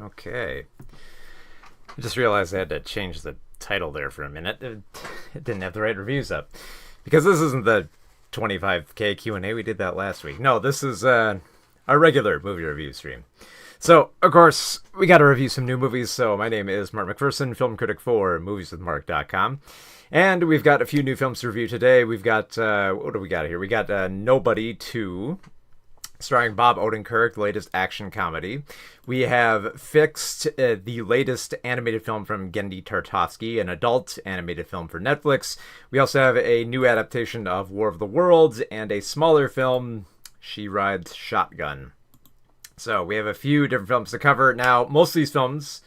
Okay. I just realized I had to change the title there for a minute. It didn't have the right reviews up. Because this isn't the 25K Q&A. We did that last week. No, this is our regular movie review stream. So, of course, we got to review some new movies. So, my name is Mark McPherson, film critic for movieswithmark.com. And we've got a few new films to review today. We've got, what do we got here? We got Nobody 2, starring Bob Odenkirk, the latest action comedy. We have Fixed, the latest animated film from Genndy Tartakovsky, an adult animated film for Netflix. We also have a new adaptation of War of the Worlds and a smaller film, She Rides Shotgun. So we have a few different films to cover. Now, most of these films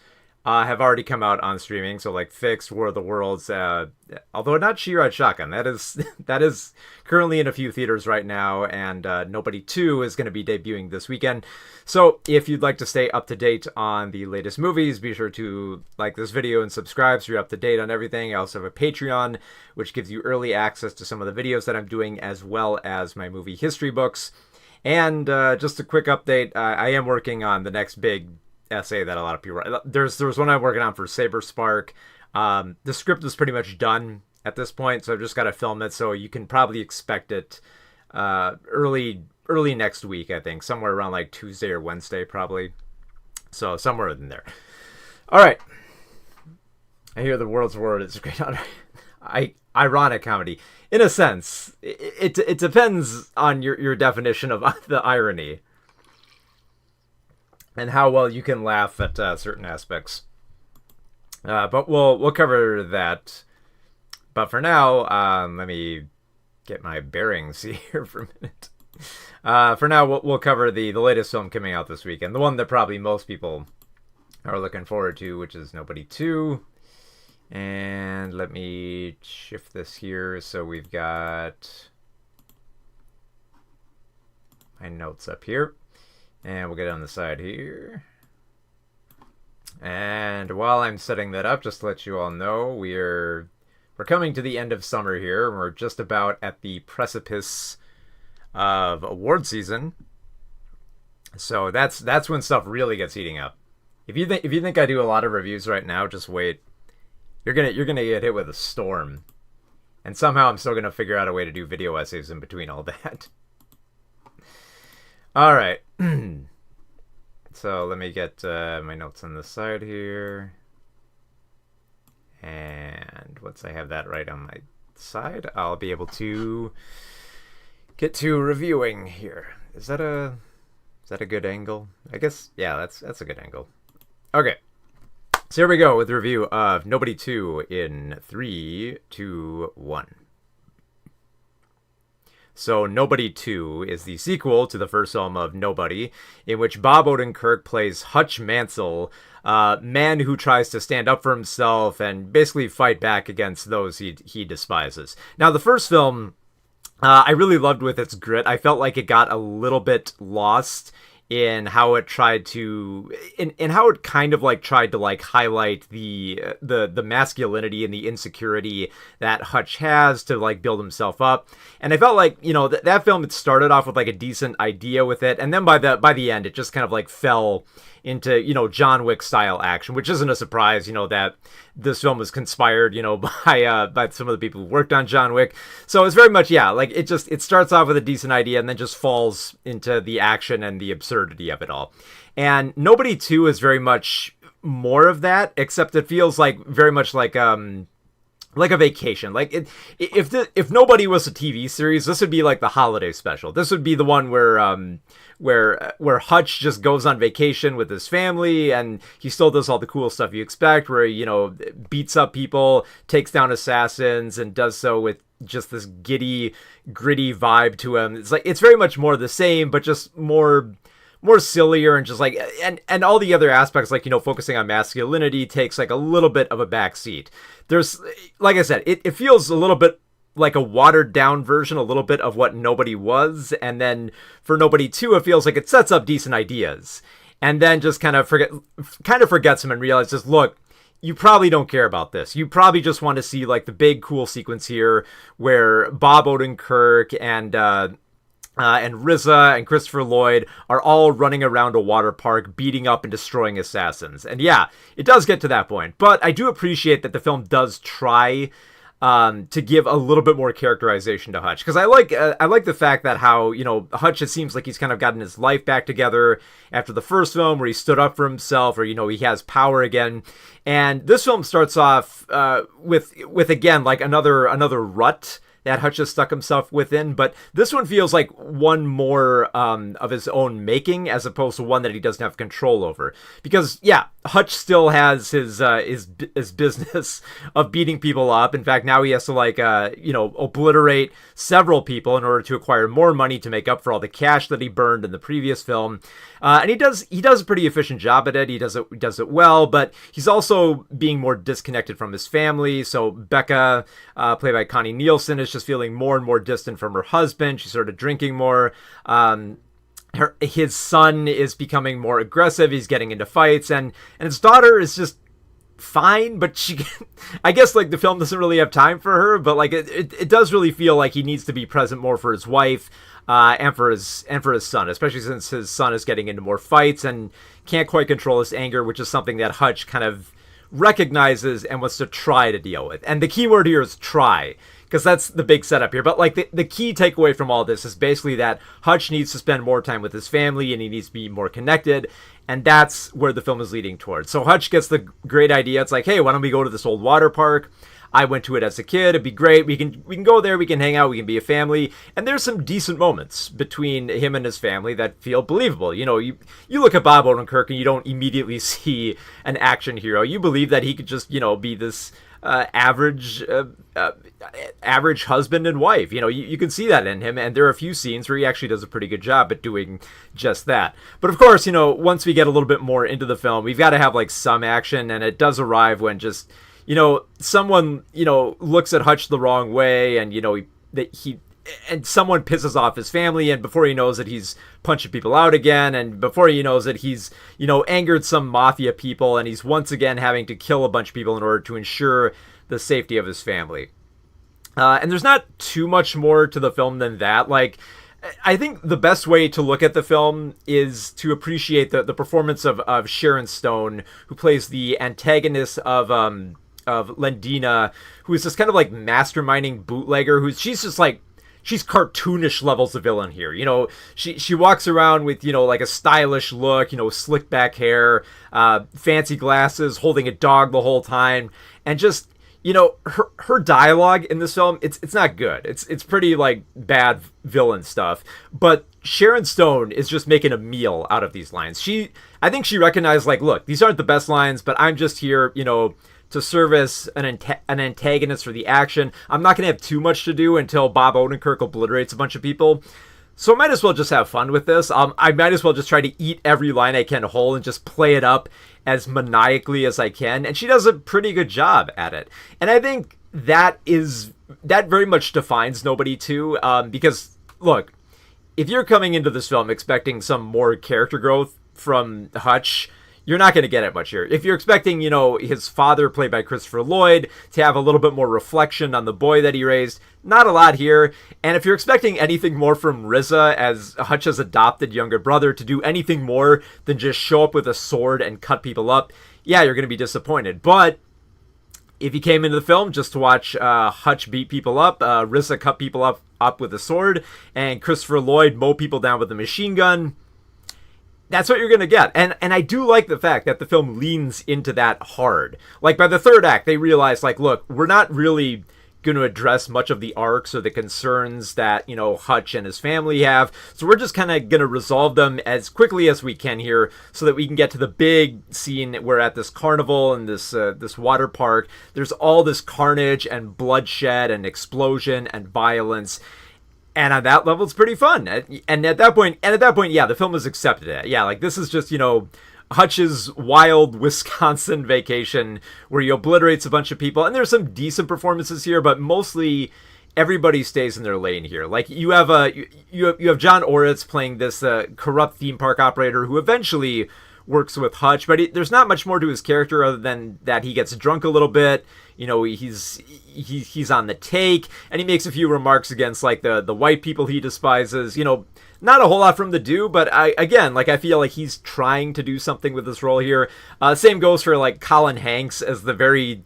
have already come out on streaming, so like Fixed, War of the Worlds, although not She Rides Shotgun. That is currently in a few theaters right now, and Nobody 2 is going to be debuting this weekend. So if you'd like to stay up to date on the latest movies, be sure to like this video and subscribe so you're up to date on everything. I also have a Patreon, which gives you early access to some of the videos that I'm doing, as well as my movie history books. And just a quick update, I am working on the next big essay that a lot of people write. There's one I'm working on for Saber Spark. The script is pretty much done at this point, so I've just got to film it, so you can probably expect it early next week, I think, somewhere around like Tuesday or Wednesday probably, so somewhere in there. All right, I hear the world's word is great. Ironic comedy, in a sense. It depends on your definition of the irony and how well you can laugh at certain aspects. But we'll cover that. But for now, let me get my bearings here for a minute. For now, we'll cover the latest film coming out this weekend, the one that probably most people are looking forward to, which is Nobody 2. And let me shift this here. So we've got my notes up here. And we'll get on the side here. And while I'm setting that up, just to let you all know, we're coming to the end of summer here. We're just about at the precipice of award season. So that's when stuff really gets heating up. If you think I do a lot of reviews right now, just wait. You're gonna get hit with a storm. And somehow I'm still gonna figure out a way to do video essays in between all that. All right. So let me get my notes on the side here. And once I have that right on my side, I'll be able to get to reviewing here. Is that a good angle? I guess, yeah, that's a good angle. Okay. So here we go with the review of Nobody 2 in 3, 2, 1. So Nobody 2 is the sequel to the first film of Nobody, in which Bob Odenkirk plays Hutch Mansell, a man who tries to stand up for himself and basically fight back against those he despises. Now, the first film, I really loved with its grit. I felt like it got a little bit lost in how it tried to, in how it kind of like tried to like highlight the masculinity and the insecurity that Hutch has to like build himself up. And I felt like, you know, that film, it started off with like a decent idea with it, and then by the end, it just kind of like fell into, you know, John Wick style action, which isn't a surprise, you know, that this film was conspired, you know, by some of the people who worked on John Wick. So it's very much, yeah, like it starts off with a decent idea and then just falls into the action and the absurdity of it all. And Nobody 2 is very much more of that, except it feels like very much like a vacation. Like if Nobody was a TV series, this would be like the holiday special. This would be the one where Hutch just goes on vacation with his family, and he still does all the cool stuff you expect, where he, you know, beats up people, takes down assassins, and does so with just this gritty vibe to him. It's like, it's very much more the same, but just more sillier, and just like, and all the other aspects, like, you know, focusing on masculinity takes like a little bit of a back seat. There's, like I said, it feels a little bit like a watered down version, a little bit of what Nobody was. And then for Nobody 2, it feels like it sets up decent ideas and then just kind of forgets them and realizes, look, you probably don't care about this. You probably just want to see like the big cool sequence here where Bob Odenkirk and and RZA and Christopher Lloyd are all running around a water park, beating up and destroying assassins. And yeah, it does get to that point. But I do appreciate that the film does try to give a little bit more characterization to Hutch, because I like the fact that how, you know, Hutch, it seems like he's kind of gotten his life back together after the first film where he stood up for himself, or, you know, he has power again. And this film starts off with again like another rut that Hutch has stuck himself within, but this one feels like one more of his own making, as opposed to one that he doesn't have control over. Because yeah, Hutch still has his business of beating people up. In fact, now he has to obliterate several people in order to acquire more money to make up for all the cash that he burned in the previous film. And he does a pretty efficient job at it. He does it well, but he's also being more disconnected from his family. So Becca, played by Connie Nielsen, is just feeling more and more distant from her husband. She's sort of drinking more. His son is becoming more aggressive. He's getting into fights, and his daughter is just fine, but I guess like the film doesn't really have time for her, but like it does really feel like he needs to be present more for his wife and for his son, especially since his son is getting into more fights and can't quite control his anger, which is something that Hutch kind of recognizes and wants to try to deal with. And the key word here is try, because that's the big setup here. But like the key takeaway from all this is basically that Hutch needs to spend more time with his family and he needs to be more connected. And that's where the film is leading towards. So Hutch gets the great idea. It's like, hey, why don't we go to this old water park? I went to it as a kid. It'd be great. We can go there. We can hang out. We can be a family. And there's some decent moments between him and his family that feel believable. You know, you look at Bob Odenkirk and you don't immediately see an action hero. You believe that he could just, you know, be this average husband and wife. You know, you can see that in him, and there are a few scenes where he actually does a pretty good job at doing just that. But of course, you know, once we get a little bit more into the film, we've got to have like some action, and it does arrive when just, you know, someone, you know, looks at Hutch the wrong way, and, you know, and someone pisses off his family, and before he knows it, he's punching people out again, and before he knows it, he's, you know, angered some mafia people, and he's once again having to kill a bunch of people in order to ensure the safety of his family. And there's not too much more to the film than that. Like, I think the best way to look at the film is to appreciate the performance of Sharon Stone, who plays the antagonist of Lendina, who is this kind of like masterminding bootlegger she's just like, she's cartoonish levels of villain here. You know, she walks around with, you know, like a stylish look, you know, slick back hair, fancy glasses, holding a dog the whole time, and just, you know, her dialogue in this film, it's not good. It's pretty like bad villain stuff. But Sharon Stone is just making a meal out of these lines. I think she recognized, like, look, these aren't the best lines, but I'm just here, you know, to service an antagonist for the action. I'm not going to have too much to do until Bob Odenkirk obliterates a bunch of people. So I might as well just have fun with this. I might as well just try to eat every line I can whole and just play it up as maniacally as I can. And she does a pretty good job at it. And I think that very much defines Nobody too. Because, look, if you're coming into this film expecting some more character growth from Hutch, you're not going to get it much here. If you're expecting, you know, his father, played by Christopher Lloyd, to have a little bit more reflection on the boy that he raised, not a lot here. And if you're expecting anything more from RZA, as Hutch's adopted younger brother, to do anything more than just show up with a sword and cut people up, yeah, you're going to be disappointed. But if you came into the film just to watch Hutch beat people up, RZA cut people up with a sword, and Christopher Lloyd mow people down with a machine gun, that's what you're going to get. And I do like the fact that the film leans into that hard. Like, by the third act, they realize, like, look, we're not really going to address much of the arcs or the concerns that, you know, Hutch and his family have. So we're just kind of going to resolve them as quickly as we can here so that we can get to the big scene. We're at this carnival and this water park. There's all this carnage and bloodshed and explosion and violence. And on that level, it's pretty fun. And at that point, yeah, the film has accepted it. Yeah, like, this is just, you know, Hutch's wild Wisconsin vacation where he obliterates a bunch of people. And there's some decent performances here, but mostly everybody stays in their lane here. Like, you have John Oritz playing this corrupt theme park operator who eventually works with Hutch, but there's not much more to his character other than that he gets drunk a little bit. You know, he's on the take, and he makes a few remarks against like the white people he despises. You know, not a whole lot for him to do, but I feel like he's trying to do something with this role here. Same goes for like Colin Hanks as the very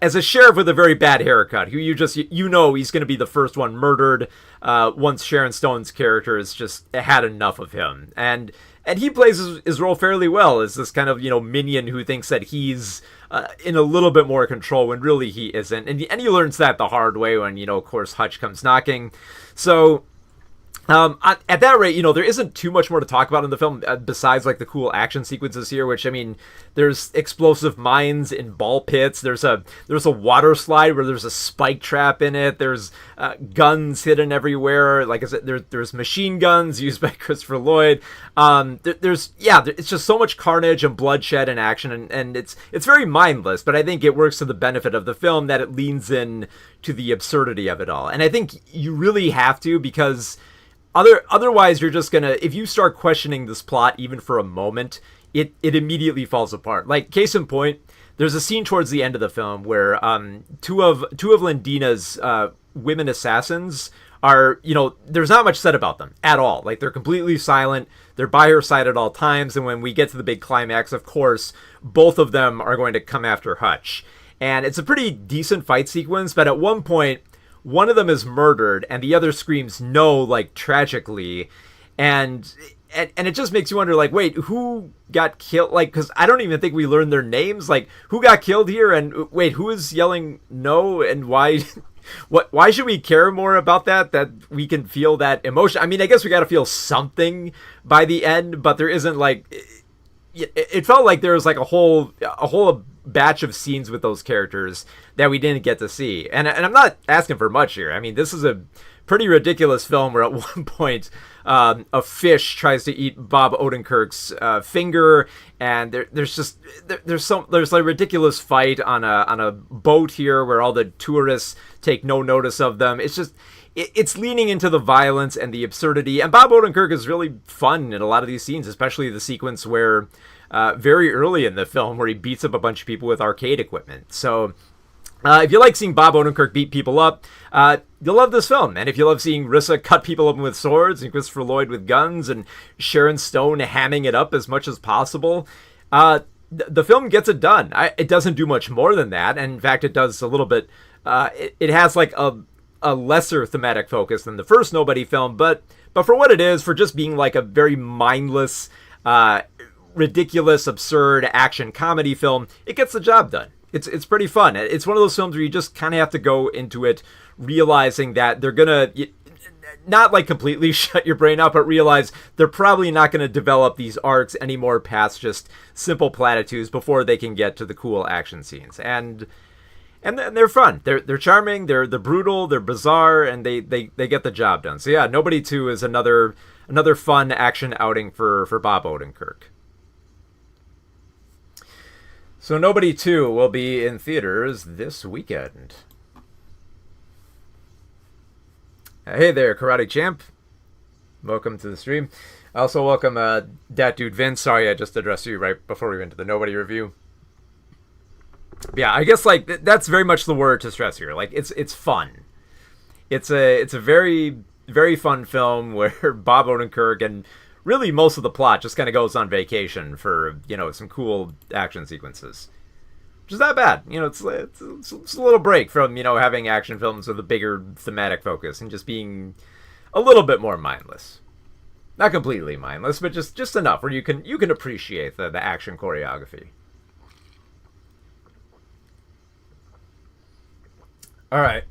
as a sheriff with a very bad haircut, who you know he's going to be the first one murdered once Sharon Stone's character has just had enough of him. And he plays his role fairly well as this kind of, you know, minion who thinks that he's in a little bit more control when really he isn't. And he learns that the hard way when, you know, of course, Hutch comes knocking. So at that rate, you know, there isn't too much more to talk about in the film besides like the cool action sequences here, which, I mean, there's explosive mines in ball pits. There's a water slide where there's a spike trap in it. There's guns hidden everywhere. Like I said, there's machine guns used by Christopher Lloyd. It's just so much carnage and bloodshed and action, and it's very mindless, but I think it works to the benefit of the film that it leans in to the absurdity of it all. And I think you really have to, because otherwise, you're just gonna, if you start questioning this plot even for a moment, it immediately falls apart. Like, case in point, there's a scene towards the end of the film where two of Lindina's women assassins are, you know, there's not much said about them at all. Like, they're completely silent. They're by her side at all times. And when we get to the big climax, of course, both of them are going to come after Hutch. And it's a pretty decent fight sequence, but at one point, one of them is murdered and the other screams no, like, tragically. And it just makes you wonder, like, wait, who got killed? Like, because I don't even think we learned their names. Like, who got killed here? And wait, who is yelling no? And why? Why should we care more about that we can feel that emotion? I mean, I guess we got to feel something by the end, but there isn't, like, it felt like there was like a whole batch of scenes with those characters that we didn't get to see. And I'm not asking for much here. I mean, this is a pretty ridiculous film where at one point a fish tries to eat Bob Odenkirk's finger, and there's a ridiculous fight on a boat here where all the tourists take no notice of them. It's just it's leaning into the violence and the absurdity, and Bob Odenkirk is really fun in a lot of these scenes, especially the sequence where very early in the film where he beats up a bunch of people with arcade equipment. So if you like seeing Bob Odenkirk beat people up, you'll love this film. And if you love seeing Rissa cut people open with swords and Christopher Lloyd with guns and Sharon Stone hamming it up as much as possible, the film gets it done. It doesn't do much more than that. And in fact, it does a little bit. It has like a lesser thematic focus than the first Nobody film, but for what it is, for just being like a very mindless, ridiculous, absurd action comedy film, it gets the job done. It's pretty fun. It's one of those films where you just kind of have to go into it realizing that they're gonna not like completely shut your brain out, but realize they're probably not going to develop these arcs anymore past just simple platitudes before they can get to the cool action scenes. And they're fun. They're charming. They're brutal. They're bizarre, and they get the job done. So yeah, Nobody 2 is another fun action outing for Bob Odenkirk. So Nobody 2 will be in theaters this weekend. Hey there, Karate Champ. Welcome to the stream. I also welcome Dat Dude Vince. Sorry, I just addressed you right before we went to the Nobody review. Yeah, I guess like that's very much the word to stress here. Like it's fun. It's a very, very fun film where Bob Odenkirk and really most of the plot just kind of goes on vacation for, you know, some cool action sequences. Which is not bad. You know, it's a little break from, you know, having action films with a bigger thematic focus and just being a little bit more mindless. Not completely mindless, but just enough where you can appreciate the action choreography. All right.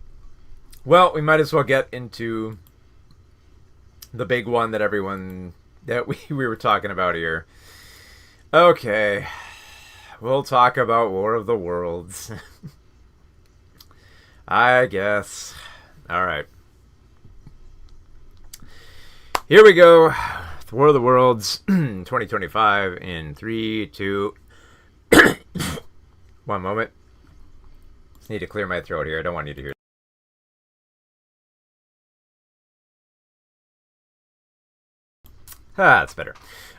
Well, we might as well get into the big one that we were talking about here. Okay. We'll talk about War of the Worlds. I guess. All right. Here we go. War of the Worlds 2025 in 3, 2. 1 moment. Just need to clear my throat here. I don't want you to hear. That's better.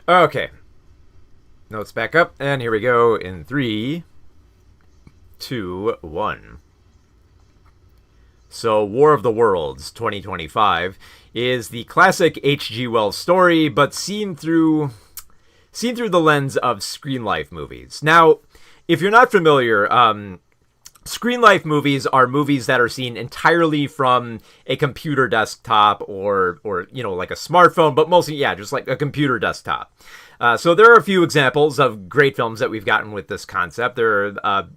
Okay. Notes back up, and here we go in 3, 2, 1. So, War of the Worlds 2025 is the classic H.G. Wells story, but seen through the lens of Screen Life movies. Now, if you're not familiar, Screen Life movies are movies that are seen entirely from a computer desktop or like a smartphone, but mostly, just like a computer desktop. So there are a few examples of great films that we've gotten with this concept. There are,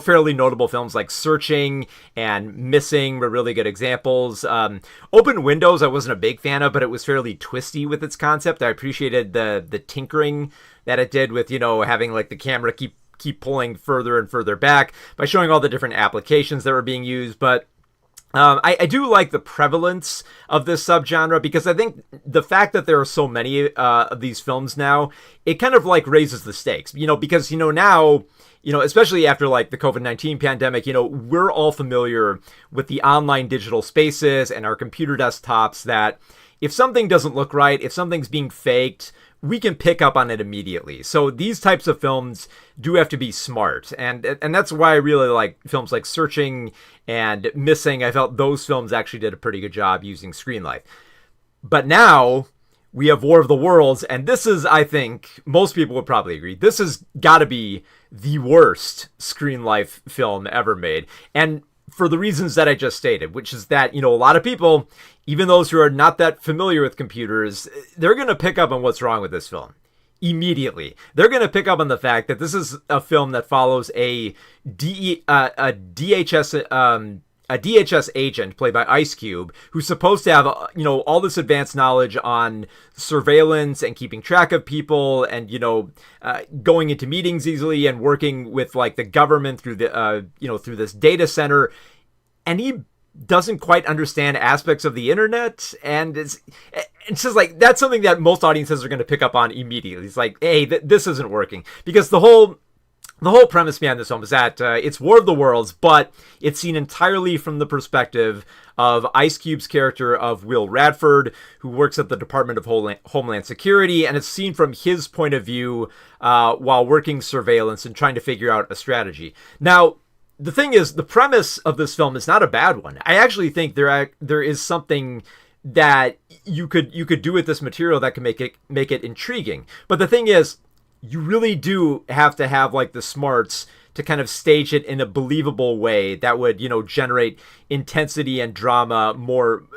fairly notable films like Searching and Missing were really good examples. Open Windows I wasn't a big fan of, but it was fairly twisty with its concept. I appreciated the tinkering that it did with, having like the camera keep pulling further and further back by showing all the different applications that were being used. But I do like the prevalence of this subgenre, because I think the fact that there are so many of these films now, it kind of like raises the stakes, because, now, especially after like the COVID-19 pandemic, we're all familiar with the online digital spaces and our computer desktops that if something doesn't look right, if something's being faked, we can pick up on it immediately. So these types of films do have to be smart. And that's why I really like films like Searching and Missing. I felt those films actually did a pretty good job using Screen Life. But now we have War of the Worlds, and this is, I think, most people would probably agree, this has got to be the worst Screen Life film ever made. And for the reasons that I just stated, which is that, a lot of people, even those who are not that familiar with computers, they're going to pick up on what's wrong with this film immediately. They're going to pick up on the fact that this is a film that follows a DHS agent played by Ice Cube, who's supposed to have, all this advanced knowledge on surveillance and keeping track of people and, going into meetings easily and working with like the government through the, through this data center. And he doesn't quite understand aspects of the internet. And it's just like, that's something that most audiences are going to pick up on immediately. It's like, hey, this isn't working, because the whole premise behind this film is that it's War of the Worlds, but it's seen entirely from the perspective of Ice Cube's character of Will Radford, who works at the Department of Homeland Security, and it's seen from his point of view while working surveillance and trying to figure out a strategy. Now, the thing is, the premise of this film is not a bad one. I actually think there is something that you could do with this material that can make it intriguing. But the thing is, you really do have to have like the smarts to kind of stage it in a believable way that would, generate intensity and drama more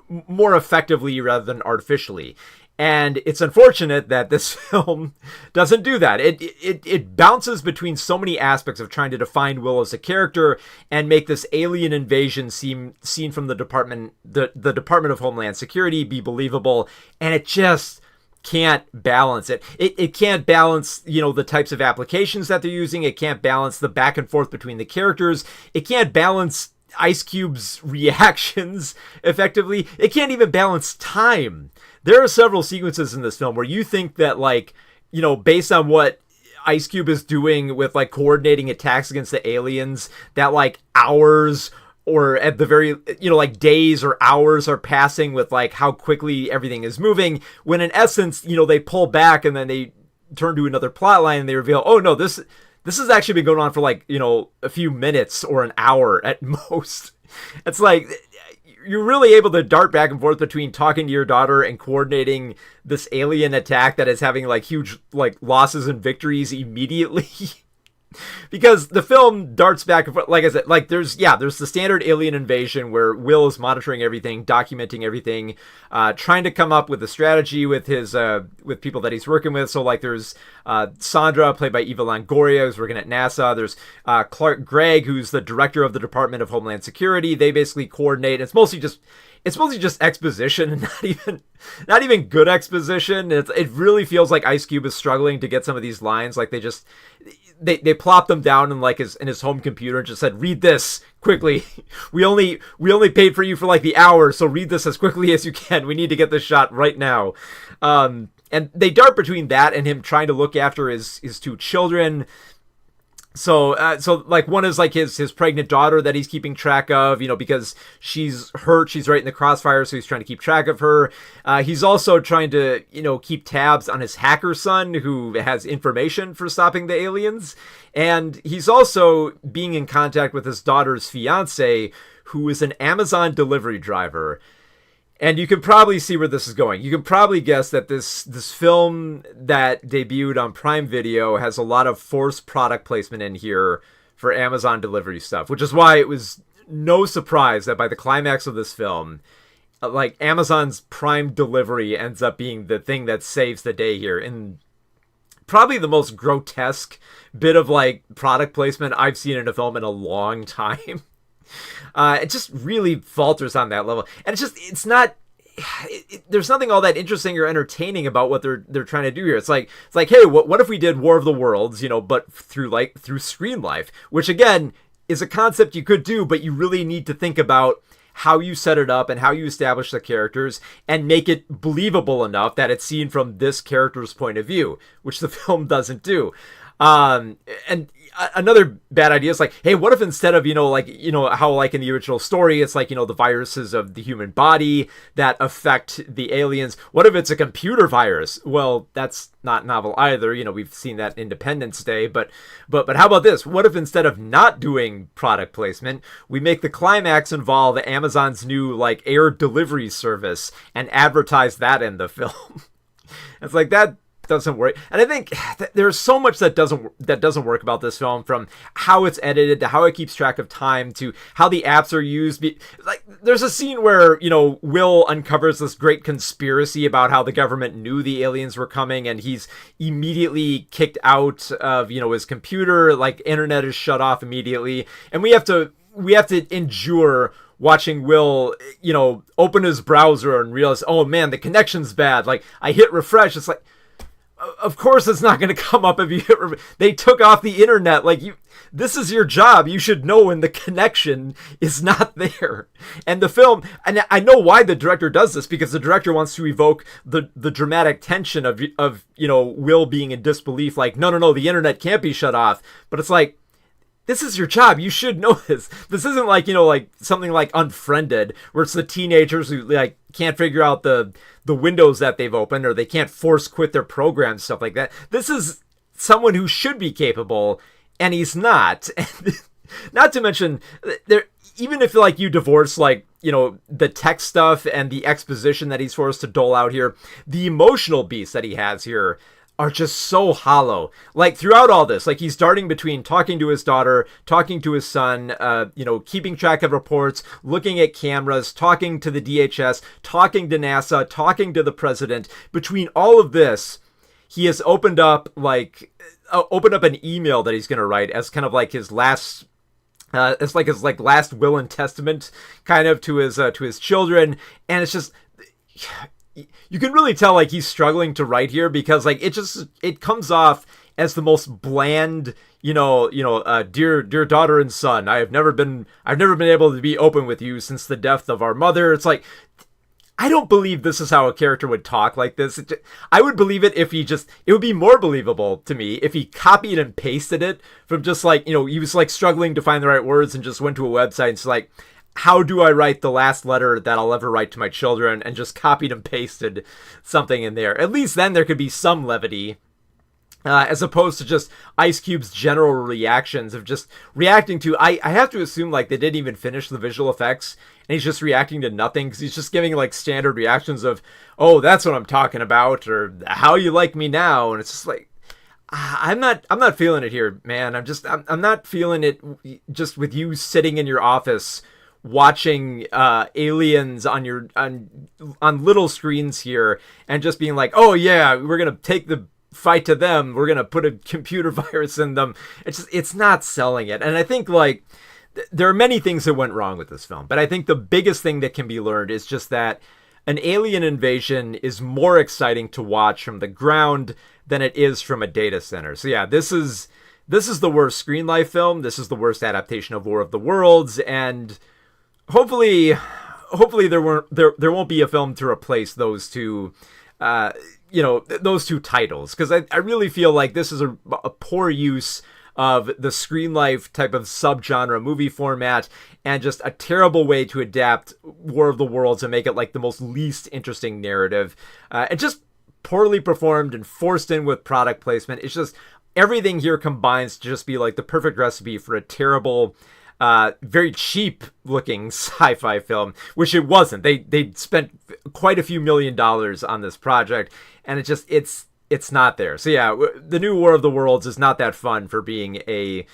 effectively rather than artificially. And it's unfortunate that this film doesn't do that. It bounces between so many aspects of trying to define Will as a character and make this alien invasion seen from the Department of Homeland Security be believable, and it just can't balance it. It can't balance, the types of applications that they're using. It can't balance the back and forth between the characters. It can't balance Ice Cube's reactions effectively. It can't even balance time. There are several sequences in this film where you think that, like, based on what Ice Cube is doing with like coordinating attacks against the aliens, that like hours or at the very, like days or hours are passing with like how quickly everything is moving, when in essence, they pull back and then they turn to another plot line and they reveal, oh no, this has actually been going on for like, a few minutes or an hour at most. It's like, you're really able to dart back and forth between talking to your daughter and coordinating this alien attack that is having like huge like losses and victories immediately. Because the film darts back and forth, like I said, like there's the standard alien invasion where Will is monitoring everything, documenting everything, trying to come up with a strategy with his with people that he's working with. So like there's Sandra, played by Eva Longoria, who's working at NASA. There's Clark Gregg, who's the director of the Department of Homeland Security. They basically coordinate. It's mostly just exposition, and not even good exposition. It really feels like Ice Cube is struggling to get some of these lines. Like they plopped them down in like his home computer and just said, read this quickly. We only paid for you for like the hour, so read this as quickly as you can. We need to get this shot right now. And they dart between that and him trying to look after his two children. So like one is like his pregnant daughter that he's keeping track of, because she's hurt, she's right in the crossfire, so he's trying to keep track of her. He's also trying to, keep tabs on his hacker son who has information for stopping the aliens. And he's also being in contact with his daughter's fiance, who is an Amazon delivery driver. And you can probably see where this is going. You can probably guess that this film that debuted on Prime Video has a lot of forced product placement in here for Amazon delivery stuff, which is why it was no surprise that by the climax of this film, like Amazon's Prime delivery ends up being the thing that saves the day here in probably the most grotesque bit of like product placement I've seen in a film in a long time. It just really falters on that level, and it's not. There's nothing all that interesting or entertaining about what they're trying to do here. It's like, hey, what if we did War of the Worlds, but through screen life, which again is a concept you could do, but you really need to think about how you set it up and how you establish the characters and make it believable enough that it's seen from this character's point of view, which the film doesn't do. And another bad idea is like, hey, what if instead of, how like in the original story, it's like, the viruses of the human body that affect the aliens. What if it's a computer virus? Well, that's not novel either. We've seen that in Independence Day, but how about this? What if instead of not doing product placement, we make the climax involve Amazon's new like air delivery service and advertise that in the film? It's like that doesn't work, and I think there's so much that doesn't work about this film, from how it's edited to how it keeps track of time to how the apps are used. Like there's a scene where Will uncovers this great conspiracy about how the government knew the aliens were coming, and he's immediately kicked out of his computer. Like internet is shut off immediately, and we have to endure watching Will, open his browser and realize, oh man, the connection's bad. Like I hit refresh, it's like, of course it's not going to come up if you hit they took off the internet. Like this is your job. You should know when the connection is not there. And the film, and I know why the director does this, because the director wants to evoke the dramatic tension of Will being in disbelief. Like, no, the internet can't be shut off. But it's like, this is your job. You should know this. This isn't like, like something like Unfriended, where it's the teenagers who like can't figure out the windows that they've opened, or they can't force quit their programs, stuff like that. This is someone who should be capable, and he's not. Not to mention, even if like you divorce like, the tech stuff and the exposition that he's forced to dole out here, the emotional beats that he has here are just so hollow. Like throughout all this, like he's darting between talking to his daughter, talking to his son, keeping track of reports, looking at cameras, talking to the DHS, talking to NASA, talking to the president. Between all of this, he has opened up an email that he's going to write as kind of like his last it's like his last will and testament kind of to his children. And it's just, you can really tell like he's struggling to write here, because like it comes off as the most bland, dear daughter and son, I've never been able to be open with you since the death of our mother. It's like, I don't believe this is how a character would talk like this. I would believe it if it would be more believable to me if he copied and pasted it from just like, he was like struggling to find the right words and just went to a website and it's like, how do I write the last letter that I'll ever write to my children, and just copied and pasted something in there. At least then there could be some levity, as opposed to just Ice Cube's general reactions of just reacting to, I have to assume like they didn't even finish the visual effects, and he's just reacting to nothing, because he's just giving like standard reactions of, oh, that's what I'm talking about, or how you like me now. And it's just like, I'm not feeling it here, man. I'm not feeling it just with you sitting in your office watching aliens on little screens here, and just being like, oh yeah, we're gonna take the fight to them, we're gonna put a computer virus in them. It's not selling it. And I think like there are many things that went wrong with this film, but I think the biggest thing that can be learned is just that an alien invasion is more exciting to watch from the ground than it is from a data center. So yeah, this is the worst screen life film. This is the worst adaptation of War of the Worlds, and hopefully there won't be a film to replace those two, those two titles, because I really feel like this is a poor use of the screen life type of subgenre movie format, and just a terrible way to adapt War of the Worlds and make it like the most least interesting narrative. And just poorly performed and forced in with product placement. It's just everything here combines to just be like the perfect recipe for a terrible, very cheap looking sci-fi film, which it wasn't. They spent quite a few $1 million on this project, and it's not there. So yeah, the new War of the Worlds is not that fun for being a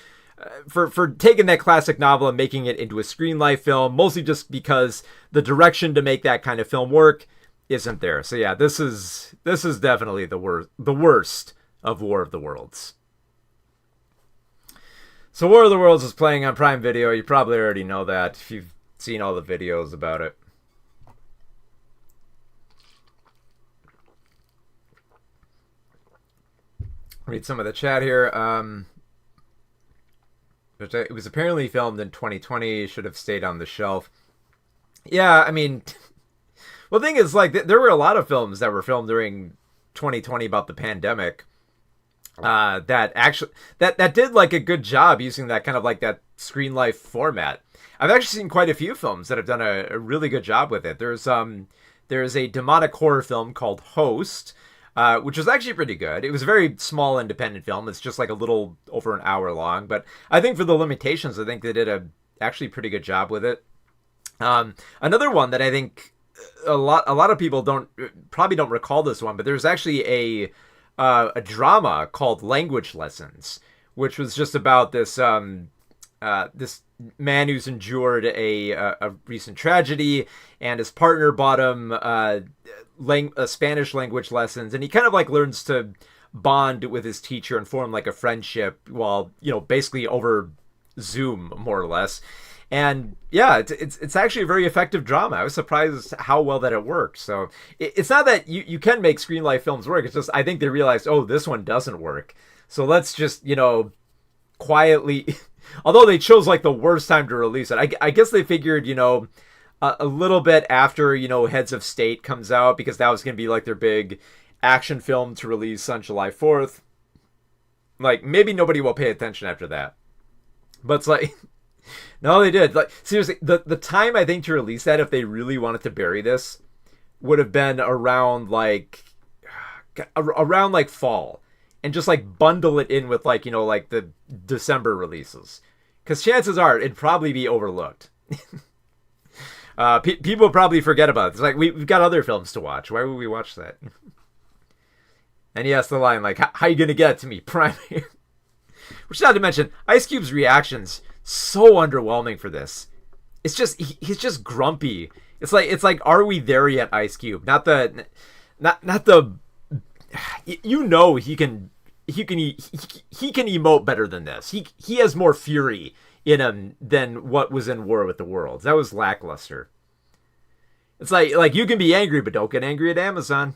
for taking that classic novel and making it into a screen life film, mostly just because the direction to make that kind of film work isn't there. So yeah, this is definitely the worst of War of the Worlds. So War of the Worlds is playing on Prime Video. You probably already know that if you've seen all the videos about it. Read some of the chat here. It was apparently filmed in 2020. Should have stayed on the shelf. Yeah, I mean, well, the thing is, like, there were a lot of films that were filmed during 2020 about the pandemic. That actually that did like a good job using that kind of like that screen life format. I've actually seen quite a few films that have done a really good job with it. There's a demonic horror film called Host, which was actually pretty good. It was a very small independent film. It's just like a little over an hour long, but I think for the limitations, I think they did a actually pretty good job with it. Another one that I think a lot of people probably don't recall this one, but there's actually a drama called Language Lessons, which was just about this this man who's endured a recent tragedy, and his partner bought him Spanish language lessons, and he kind of like learns to bond with his teacher and form like a friendship while, you know, basically over Zoom, more or less. And yeah, it's actually a very effective drama. I was surprised how well that it worked. So it's not that you can make screen life films work. It's just I think they realized, oh, this one doesn't work. So let's just, you know, quietly, although they chose like the worst time to release it. I guess they figured, you know, a little bit after, you know, Heads of State comes out, because that was going to be like their big action film to release on July 4th. Like, maybe nobody will pay attention after that. But it's like, no, they did. Like, seriously, the time I think to release that, if they really wanted to bury this, would have been around like fall, and just like bundle it in with like, you know, like the December releases, because chances are it'd probably be overlooked. People probably forget about it. It's like we've got other films to watch. Why would we watch that? And he has the line like, "How you gonna get it to me, Prime?" Which, not to mention, Ice Cube's reactions so underwhelming for this. It's just he's just grumpy. It's like are we there yet, Ice Cube? Not the you know, he can emote better than this. He has more fury in him than what was in War with the Worlds. That was lackluster. It's like you can be angry, but don't get angry at Amazon.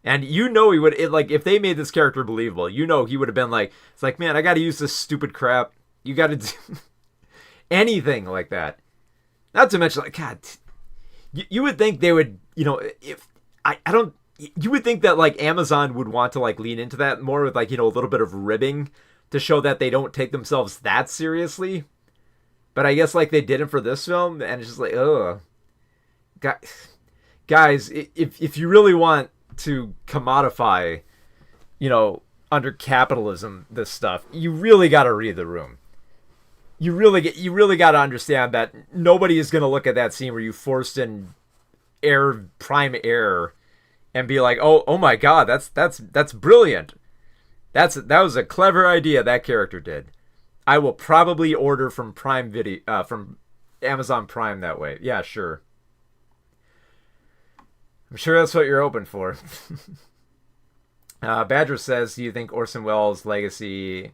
And you know he would, like, if they made this character believable, you know he would have been like, it's like, man, I got to use this stupid crap. You got to do anything like that. Not to mention, like, God, you would think they would, you know, if you would think that like Amazon would want to like lean into that more with like, you know, a little bit of ribbing to show that they don't take themselves that seriously. But I guess like they didn't for this film, and it's just like, ugh. Guys, if you really want to commodify, you know, under capitalism, this stuff, you really got to read the room. You really got to understand that nobody is going to look at that scene where you forced in prime air and be like, oh my God, that's brilliant. That was a clever idea that character did. I will probably order from Prime Video, from Amazon Prime that way. Yeah, sure. I'm sure that's what you're hoping for. Badger says, do you think Orson Welles' legacy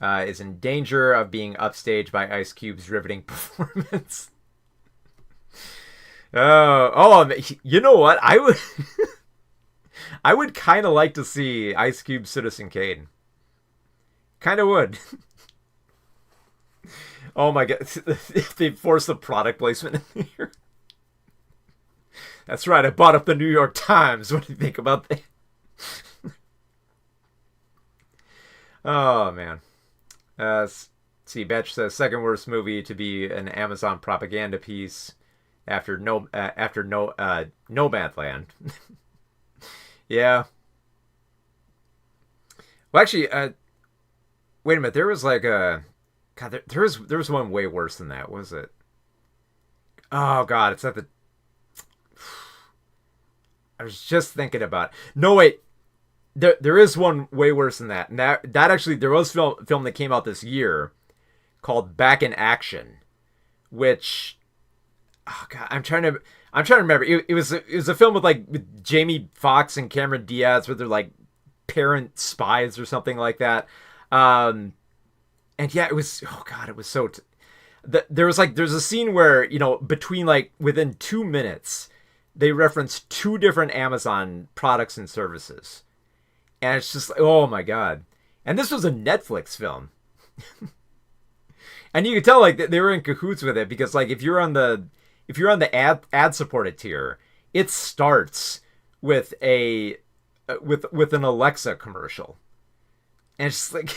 is in danger of being upstaged by Ice Cube's riveting performance? You know what? I would kind of like to see Ice Cube's Citizen Kane. Kind of would. Oh my God. If they force the product placement in here. That's right, I bought up the New York Times. What do you think about that? Oh, man. See, Betch says second worst movie to be an Amazon propaganda piece after Nomadland. Yeah. Well, actually, wait a minute. There was like a God. There was one way worse than that. What was it? Oh God, it's at the. I was just thinking about it. No, wait. There is one way worse than that, and that actually there was film that came out this year called Back in Action, which, oh God, I'm trying to remember. It was a film with Jamie Foxx and Cameron Diaz, where they're like parent spies or something like that. And yeah, it was, oh God, it was so. There's a scene where, between like within 2 minutes, they reference two different Amazon products and services, and it's just like, oh my God. And this was a Netflix film. And you could tell like they were in cahoots with it, because like if you're on the ad supported tier, it starts with a with an Alexa commercial, and it's just like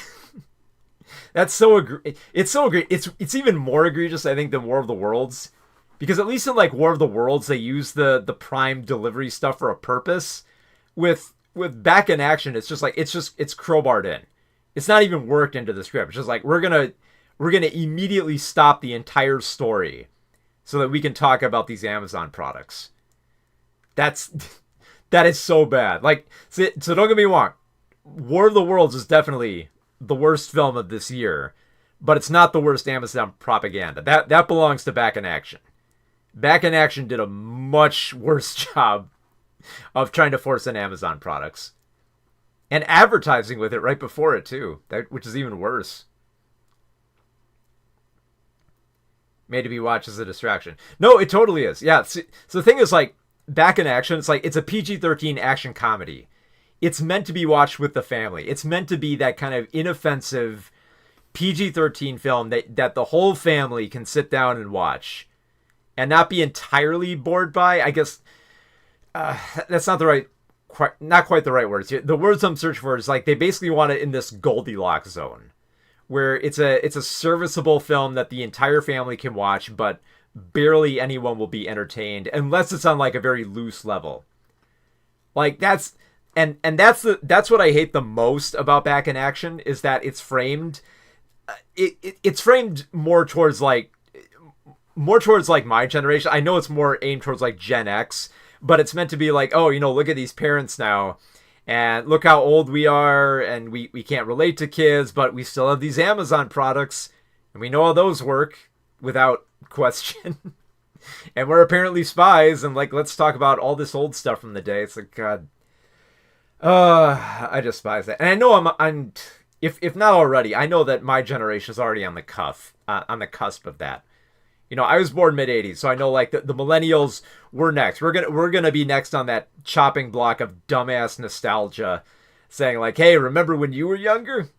that's so it's so great. It's even more egregious, I think, than War of the Worlds, because at least in like War of the Worlds they use the Prime delivery stuff for a purpose. With Back in Action, it's just like it's crowbarred in. It's not even worked into the script. It's just like we're gonna immediately stop the entire story so that we can talk about these Amazon products. That is so bad. Like, so don't get me wrong. War of the Worlds is definitely the worst film of this year, but it's not the worst Amazon propaganda. That belongs to Back in Action. Back in Action did a much worse job of trying to force in Amazon products and advertising with it right before it too, which is even worse. Made to be watched as a distraction. No, it totally is. Yeah. So the thing is, like, Back in Action, it's like it's a PG-13 action comedy. It's meant to be watched with the family. It's meant to be that kind of inoffensive PG-13 film that the whole family can sit down and watch and not be entirely bored by. I guess that's not quite the right words. The words I'm searching for is like they basically want it in this Goldilocks zone, where it's a serviceable film that the entire family can watch, but barely anyone will be entertained unless it's on like a very loose level. Like that's what I hate the most about Back in Action, is that it's framed it's framed more towards like my generation. I know it's more aimed towards like Gen X, but it's meant to be like, oh, look at these parents now, and look how old we are, and we can't relate to kids, but we still have these Amazon products, and we know how those work without question. And we're apparently spies, and like, let's talk about all this old stuff from the day. It's like, God, I despise that. And I know I'm if not already, I know that my generation is already on the cusp of that. I was born mid-'80s, so I know like the millennials were next. We're gonna be next on that chopping block of dumbass nostalgia, saying like, hey, remember when you were younger?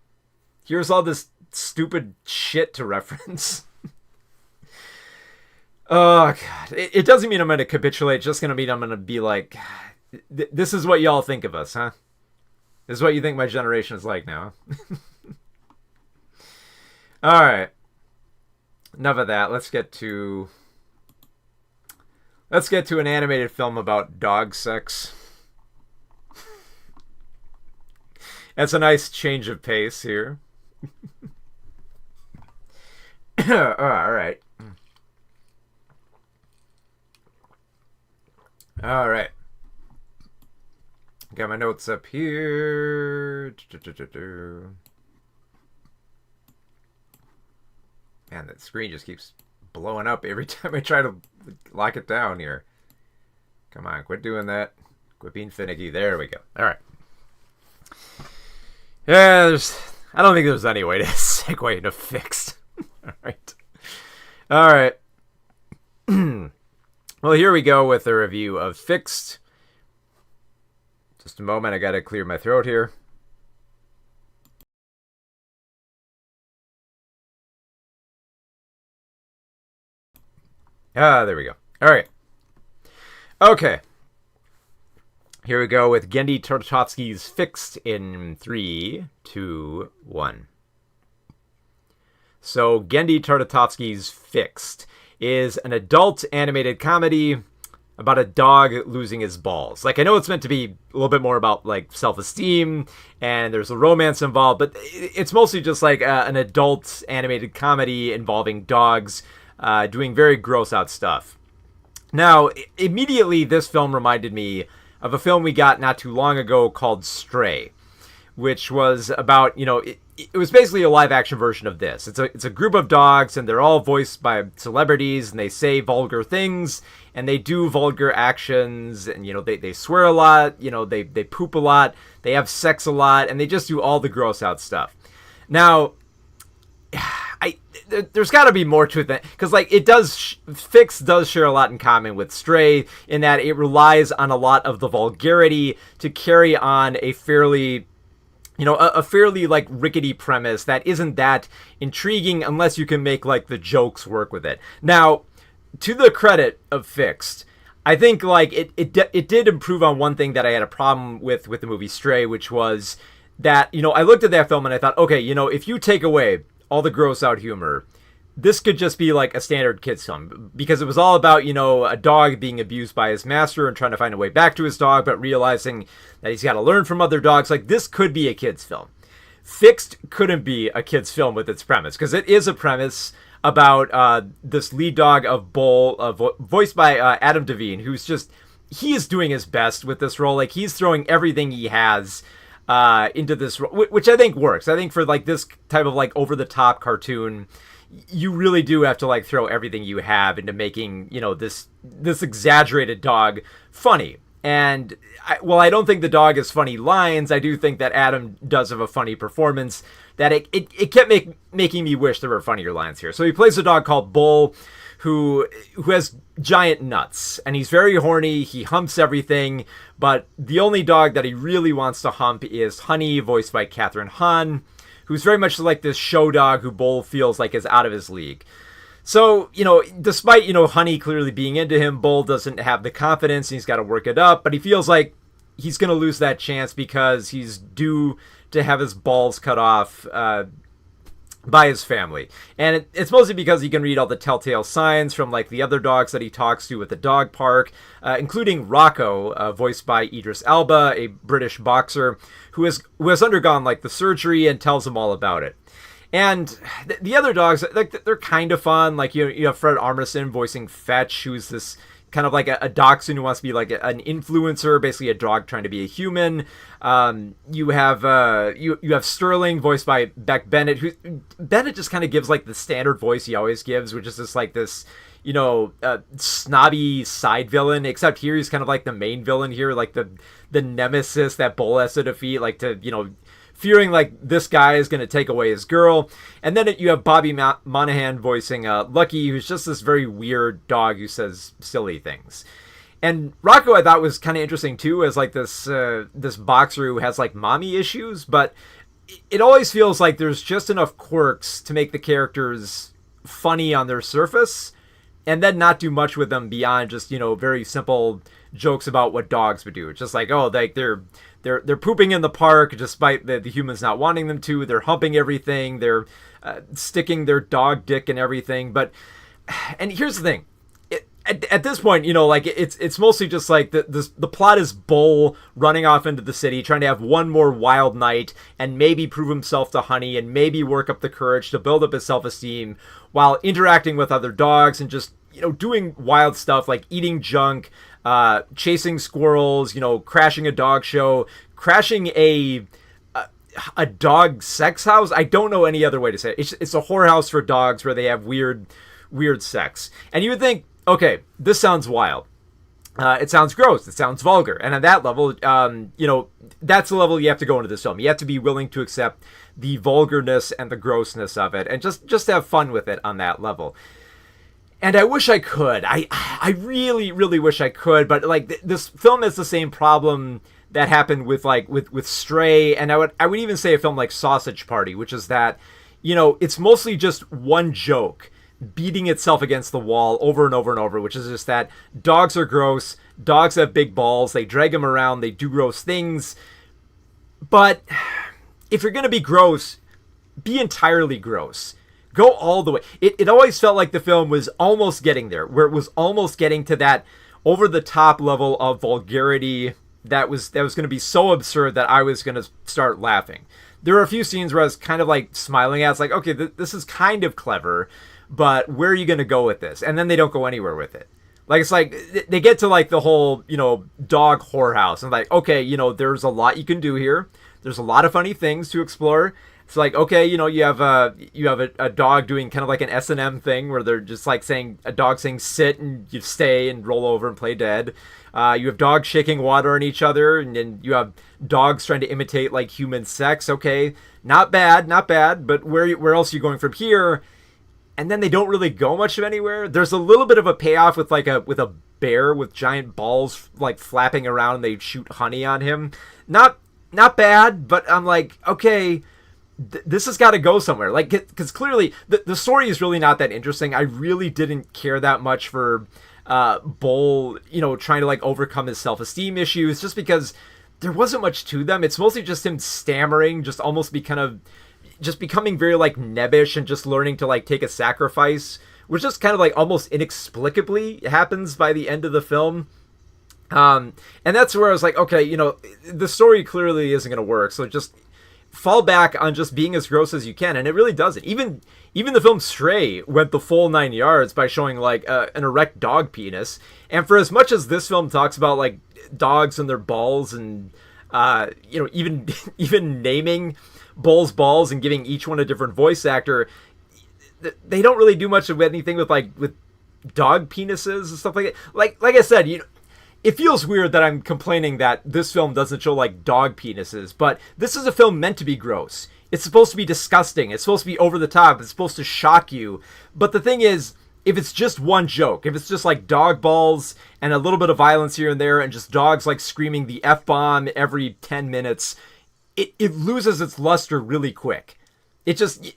Here's all this stupid shit to reference. Oh God, it doesn't mean I'm gonna capitulate. It's just gonna mean I'm gonna be like, this is what y'all think of us, huh? This is what you think my generation is like now. All right. Enough of that. Let's get to an animated film about dog sex. That's a nice change of pace here. All right. All right. Got my notes up here. Man, that screen just keeps blowing up every time I try to lock it down here. Come on, quit doing that. Quit being finicky. There we go. All right. Yeah, I don't think there's any way to segue into Fixed. All right. All right. Well, here we go with a review of Fixed. Just a moment. I got to clear my throat here. There we go. All right. Okay. Here we go with Genndy Tartakovsky's Fixed in 3, 2, 1. So Genndy Tartakovsky's Fixed is an adult animated comedy about a dog losing his balls. Like, I know it's meant to be a little bit more about, like, self-esteem, and there's a romance involved, but it's mostly just, like, an adult animated comedy involving dogs doing very gross-out stuff. Now, immediately, this film reminded me of a film we got not too long ago called Stray, which was about, it was basically a live-action version of this. It's a group of dogs, and they're all voiced by celebrities, and they say vulgar things, and they do vulgar actions, and, they swear a lot, they poop a lot, they have sex a lot, and they just do all the gross-out stuff. Now, there's got to be more to it than, because, like, Fix does share a lot in common with Stray, in that it relies on a lot of the vulgarity to carry on a fairly like rickety premise that isn't that intriguing unless you can make like the jokes work with it. Now, to the credit of Fixed, I think like it did improve on one thing that I had a problem with the movie Stray, which was that, I looked at that film and I thought, okay, if you take away all the gross out humor, this could just be like a standard kids film, because it was all about, a dog being abused by his master and trying to find a way back to his dog, but realizing that he's got to learn from other dogs. Like, this could be a kids film. Fixed couldn't be a kids film with its premise, because it is a premise about this lead dog of Bull, voiced by Adam Devine, who's he is doing his best with this role. Like, he's throwing everything he has into this role, which I think works. I think for like this type of like over the top cartoon, you really do have to like throw everything you have into making, this exaggerated dog funny. And I don't think the dog has funny lines. I do think that Adam does have a funny performance that it kept making me wish there were funnier lines here. So he plays a dog called Bull who has giant nuts, and he's very horny. He humps everything, but the only dog that he really wants to hump is Honey, voiced by Katherine Hahn, who's very much like this show dog who Bull feels like is out of his league. So, despite, Honey clearly being into him, Bull doesn't have the confidence, and he's got to work it up, but he feels like he's going to lose that chance because he's due to have his balls cut off by his family. And it's mostly because he can read all the telltale signs from, like, the other dogs that he talks to at the dog park, including Rocco, voiced by Idris Elba, a British boxer who has undergone, like, the surgery and tells him all about it. And the other dogs, like, they're kind of fun. Like, you have Fred Armisen voicing Fetch, who's this kind of like a dachshund who wants to be like an influencer, basically a dog trying to be a human. You have Sterling, voiced by Beck Bennett, who Bennett just kind of gives like the standard voice he always gives, which is just like this, snobby side villain, except here he's kind of like the main villain here, like the nemesis that Bull has to defeat, like to, fearing like this guy is going to take away his girl. And then you have Bobby Monahan voicing Lucky, who's just this very weird dog who says silly things. And Rocco, I thought, was kind of interesting too, as like this boxer who has like mommy issues, but it always feels like there's just enough quirks to make the characters funny on their surface, and then not do much with them beyond just, very simple jokes about what dogs would do. It's just like, oh, like they're pooping in the park despite the humans not wanting them to. They're humping everything. They're sticking their dog dick and everything. And here's the thing. At this point, it's mostly just like the plot is Bull running off into the city, trying to have one more wild night and maybe prove himself to Honey and maybe work up the courage to build up his self-esteem while interacting with other dogs and just, doing wild stuff like eating junk, chasing squirrels, crashing a dog show, crashing a dog sex house. I don't know any other way to say it. It's a whorehouse for dogs where they have weird sex. And you would think, okay, this sounds wild. It sounds gross. It sounds vulgar. And at that level, that's the level you have to go into this film. You have to be willing to accept the vulgarness and the grossness of it and just have fun with it on that level. And I wish I could. I really, really wish I could. But like this film has the same problem that happened with Stray, and I would even say a film like Sausage Party, which is that, it's mostly just one joke beating itself against the wall over and over and over, which is just that dogs are gross, dogs have big balls, they drag them around, they do gross things. But if you're going to be gross, be entirely gross. Go all the way. It always felt like the film was almost getting there, where it was almost getting to that over the top level of vulgarity that was going to be so absurd that I was going to start laughing. There were a few scenes where I was kind of like smiling at. It's like, okay, this is kind of clever, but where are you going to go with this? And then they don't go anywhere with it. Like, it's like they get to like the whole, dog whorehouse, and like, okay, there's a lot you can do here. There's a lot of funny things to explore. It's like, okay, you have a dog doing kind of like an S&M thing where they're just like a dog saying sit and you stay and roll over and play dead. You have dogs shaking water on each other, and then you have dogs trying to imitate like human sex. Okay, not bad, but where else are you going from here? And then they don't really go much of anywhere. There's a little bit of a payoff with with a bear with giant balls like flapping around, and they shoot honey on him. Not bad, but I'm like, okay, this has got to go somewhere. Like, because clearly the story is really not that interesting. I really didn't care that much for Bull, trying to like overcome his self-esteem issues, just because there wasn't much to them. It's mostly just him stammering, just almost just becoming very like nebbish and just learning to like take a sacrifice, which just kind of like almost inexplicably happens by the end of the film. And that's where I was like, okay, the story clearly isn't going to work. So just fall back on just being as gross as you can. And it really doesn't. Even the film Stray went the full 9 yards by showing like an erect dog penis. And for as much as this film talks about like dogs and their balls and, even naming Bull's balls and giving each one a different voice actor, they don't really do much of anything with dog penises and stuff like that. Like I said, it feels weird that I'm complaining that this film doesn't show like dog penises, but this is a film meant to be gross. It's supposed to be disgusting. It's supposed to be over the top. It's supposed to shock you. But the thing is, if it's just one joke, if it's just like dog balls and a little bit of violence here and there and just dogs like screaming the F-bomb every 10 minutes, it loses its luster really quick. It just,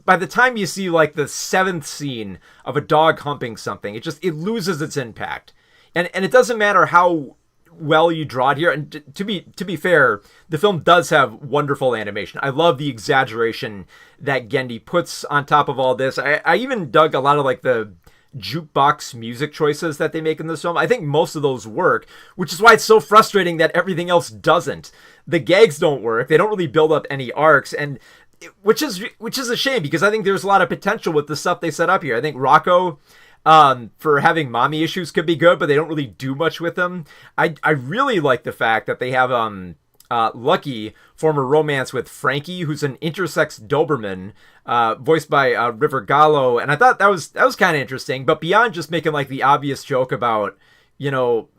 by the time you see like the 7th scene of a dog humping something, it loses its impact. And it doesn't matter how well you draw it here. And to be fair, the film does have wonderful animation. I love the exaggeration that Genndy puts on top of all this. I even dug a lot of like the jukebox music choices that they make in this film. I think most of those work, which is why it's so frustrating that everything else doesn't. The gags don't work. They don't really build up any arcs, and which is a shame, because I think there's a lot of potential with the stuff they set up here. I think Rocco, for having mommy issues, could be good, but they don't really do much with them. I really like the fact that they have Lucky form a romance with Frankie, who's an intersex Doberman, voiced by River Gallo, and I thought that was kind of interesting. But beyond just making like the obvious joke about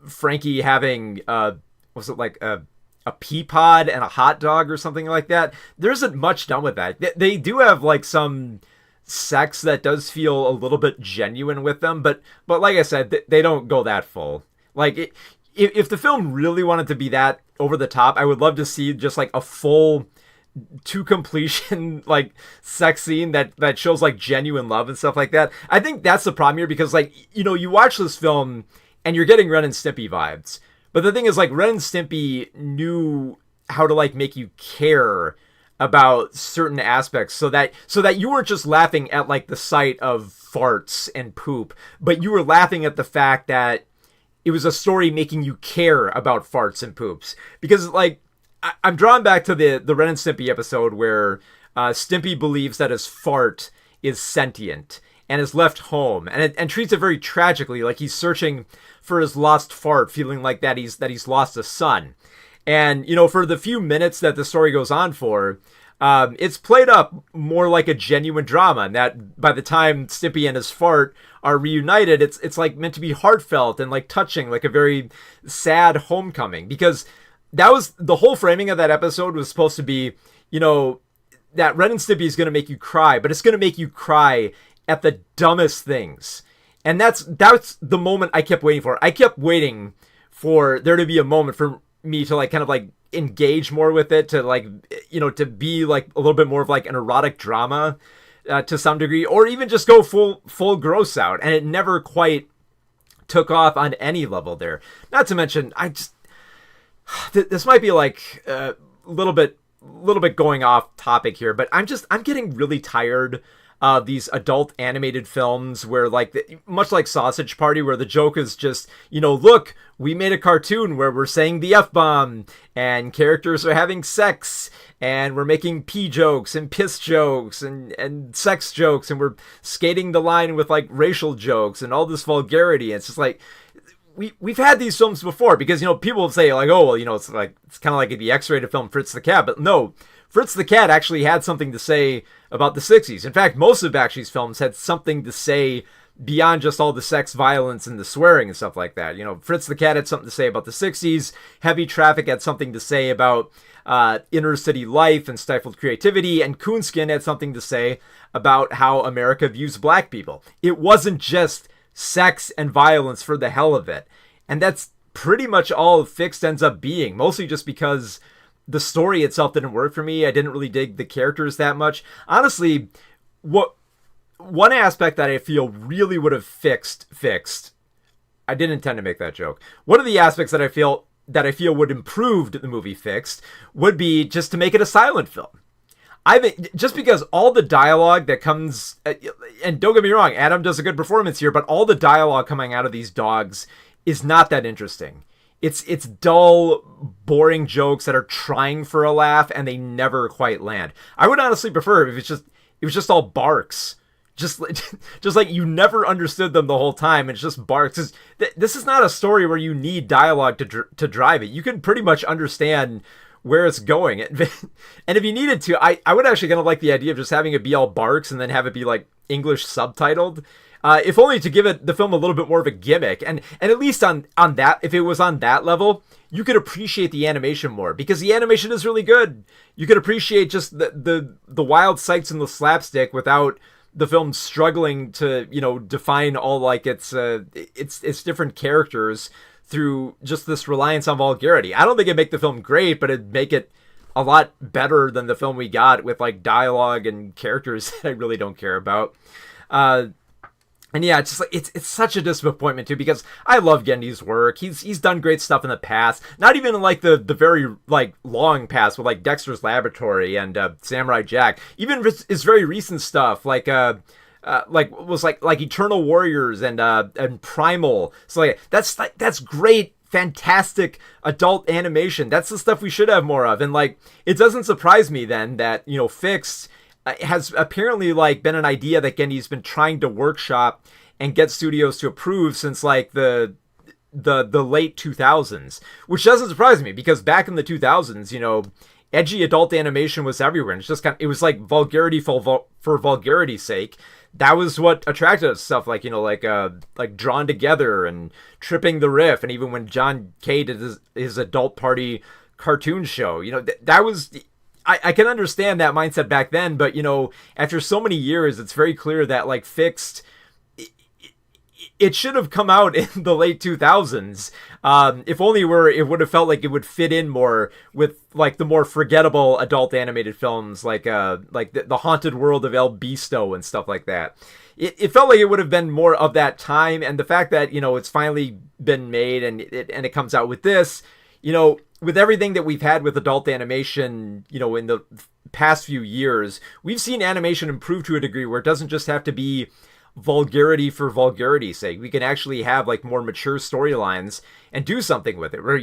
Frankie having was it like a pea pod and a hot dog or something like that, there isn't much done with that. They do have like some sex that does feel a little bit genuine with them, but like I said, they don't go that full. Like if the film really wanted to be that over the top, I would love to see just like a full to completion like sex scene that shows like genuine love and stuff like that. I think that's the problem here, because like you watch this film and you're getting Ren and Stimpy vibes, but the thing is like Ren and Stimpy knew how to like make you care about certain aspects so that you weren't just laughing at like the sight of farts and poop, but you were laughing at the fact that it was a story making you care about farts and poops. Because like I'm drawn back to the Ren and Stimpy episode where Stimpy believes that his fart is sentient and is left home and treats it very tragically, like he's searching for his lost fart, feeling like that he's lost a son. And for the few minutes that the story goes on for, it's played up more like a genuine drama, and that by the time Stimpy and his fart are reunited, it's like meant to be heartfelt and like touching, like a very sad homecoming. Because that was the whole framing of that episode, was supposed to be, that Ren and Stimpy is going to make you cry, but it's going to make you cry at the dumbest things. And that's the moment I kept waiting for. I kept waiting for there to be a moment for me to like kind of like engage more with it, to like to be like a little bit more of like an erotic drama to some degree, or even just go full gross out, and it never quite took off on any level there. Not to mention, this might be like a little bit going off topic here, but I'm getting really tired these adult animated films where much like Sausage Party, where the joke is just, look, we made a cartoon where we're saying the F-bomb and characters are having sex and we're making pee jokes and piss jokes and sex jokes, and we're skating the line with like racial jokes and all this vulgarity. It's just like, we've had these films before, because, people will say like, oh, well, it's kind of like the X-rated film Fritz the Cat, but no, Fritz the Cat actually had something to say about the 60s. In fact, most of Bakshi's films had something to say beyond just all the sex, violence, and the swearing and stuff like that. Fritz the Cat had something to say about the 60s. Heavy Traffic had something to say about inner city life and stifled creativity. And Coonskin had something to say about how America views black people. It wasn't just sex and violence for the hell of it. And that's pretty much all Fixed ends up being, mostly just because the story itself didn't work for me. I didn't really dig the characters that much. Honestly, one aspect that I feel really would have fixed, I didn't intend to make that joke. One of the aspects that I feel would improve the movie Fixed would be just to make it a silent film. Just because all the dialogue that comes, and don't get me wrong, Adam does a good performance here, but all the dialogue coming out of these dogs is not that interesting. It's dull, boring jokes that are trying for a laugh and they never quite land. I would honestly prefer if it was just all barks. Just like you never understood them the whole time. It's just barks. This is not a story where you need dialogue to drive it. You can pretty much understand where it's going. And if you needed to, I would actually kind of like the idea of just having it be all barks and then have it be like English subtitled. If only to give the film a little bit more of a gimmick. And at least on that, if it was on that level, you could appreciate the animation more, because the animation is really good. You could appreciate just the wild sights and the slapstick without the film struggling to, define all like its different characters through just this reliance on vulgarity. I don't think it'd make the film great, but it'd make it a lot better than the film we got with like dialogue and characters that I really don't care about. And yeah, it's just like it's such a disappointment too, because I love Gendy's work. He's done great stuff in the past. Not even in like the very like long past with like Dexter's Laboratory and Samurai Jack. Even his very recent stuff like Eternal Warriors and Primal. So like that's great, fantastic adult animation. That's the stuff we should have more of. And like it doesn't surprise me then that Fixed has apparently like been an idea that Gendy's been trying to workshop and get studios to approve since like the late 2000s, which doesn't surprise me, because back in the 2000s, edgy adult animation was everywhere, and it's just it was like vulgarity for vulgarity's sake. That was what attracted us, stuff like like Drawn Together and Tripping the Riff, and even when John Kay did his adult party cartoon show, that was. I can understand that mindset back then, but after so many years, it's very clear that like Fixed, it should have come out in the late 2000s. If only it would have felt like it would fit in more with like the more forgettable adult animated films, like the Haunted World of El Beasto and stuff like that. It felt like it would have been more of that time, and the fact that it's finally been made and it comes out with this, with everything that we've had with adult animation, in the past few years, we've seen animation improve to a degree where it doesn't just have to be vulgarity for vulgarity's sake. We can actually have like more mature storylines and do something with it. Where,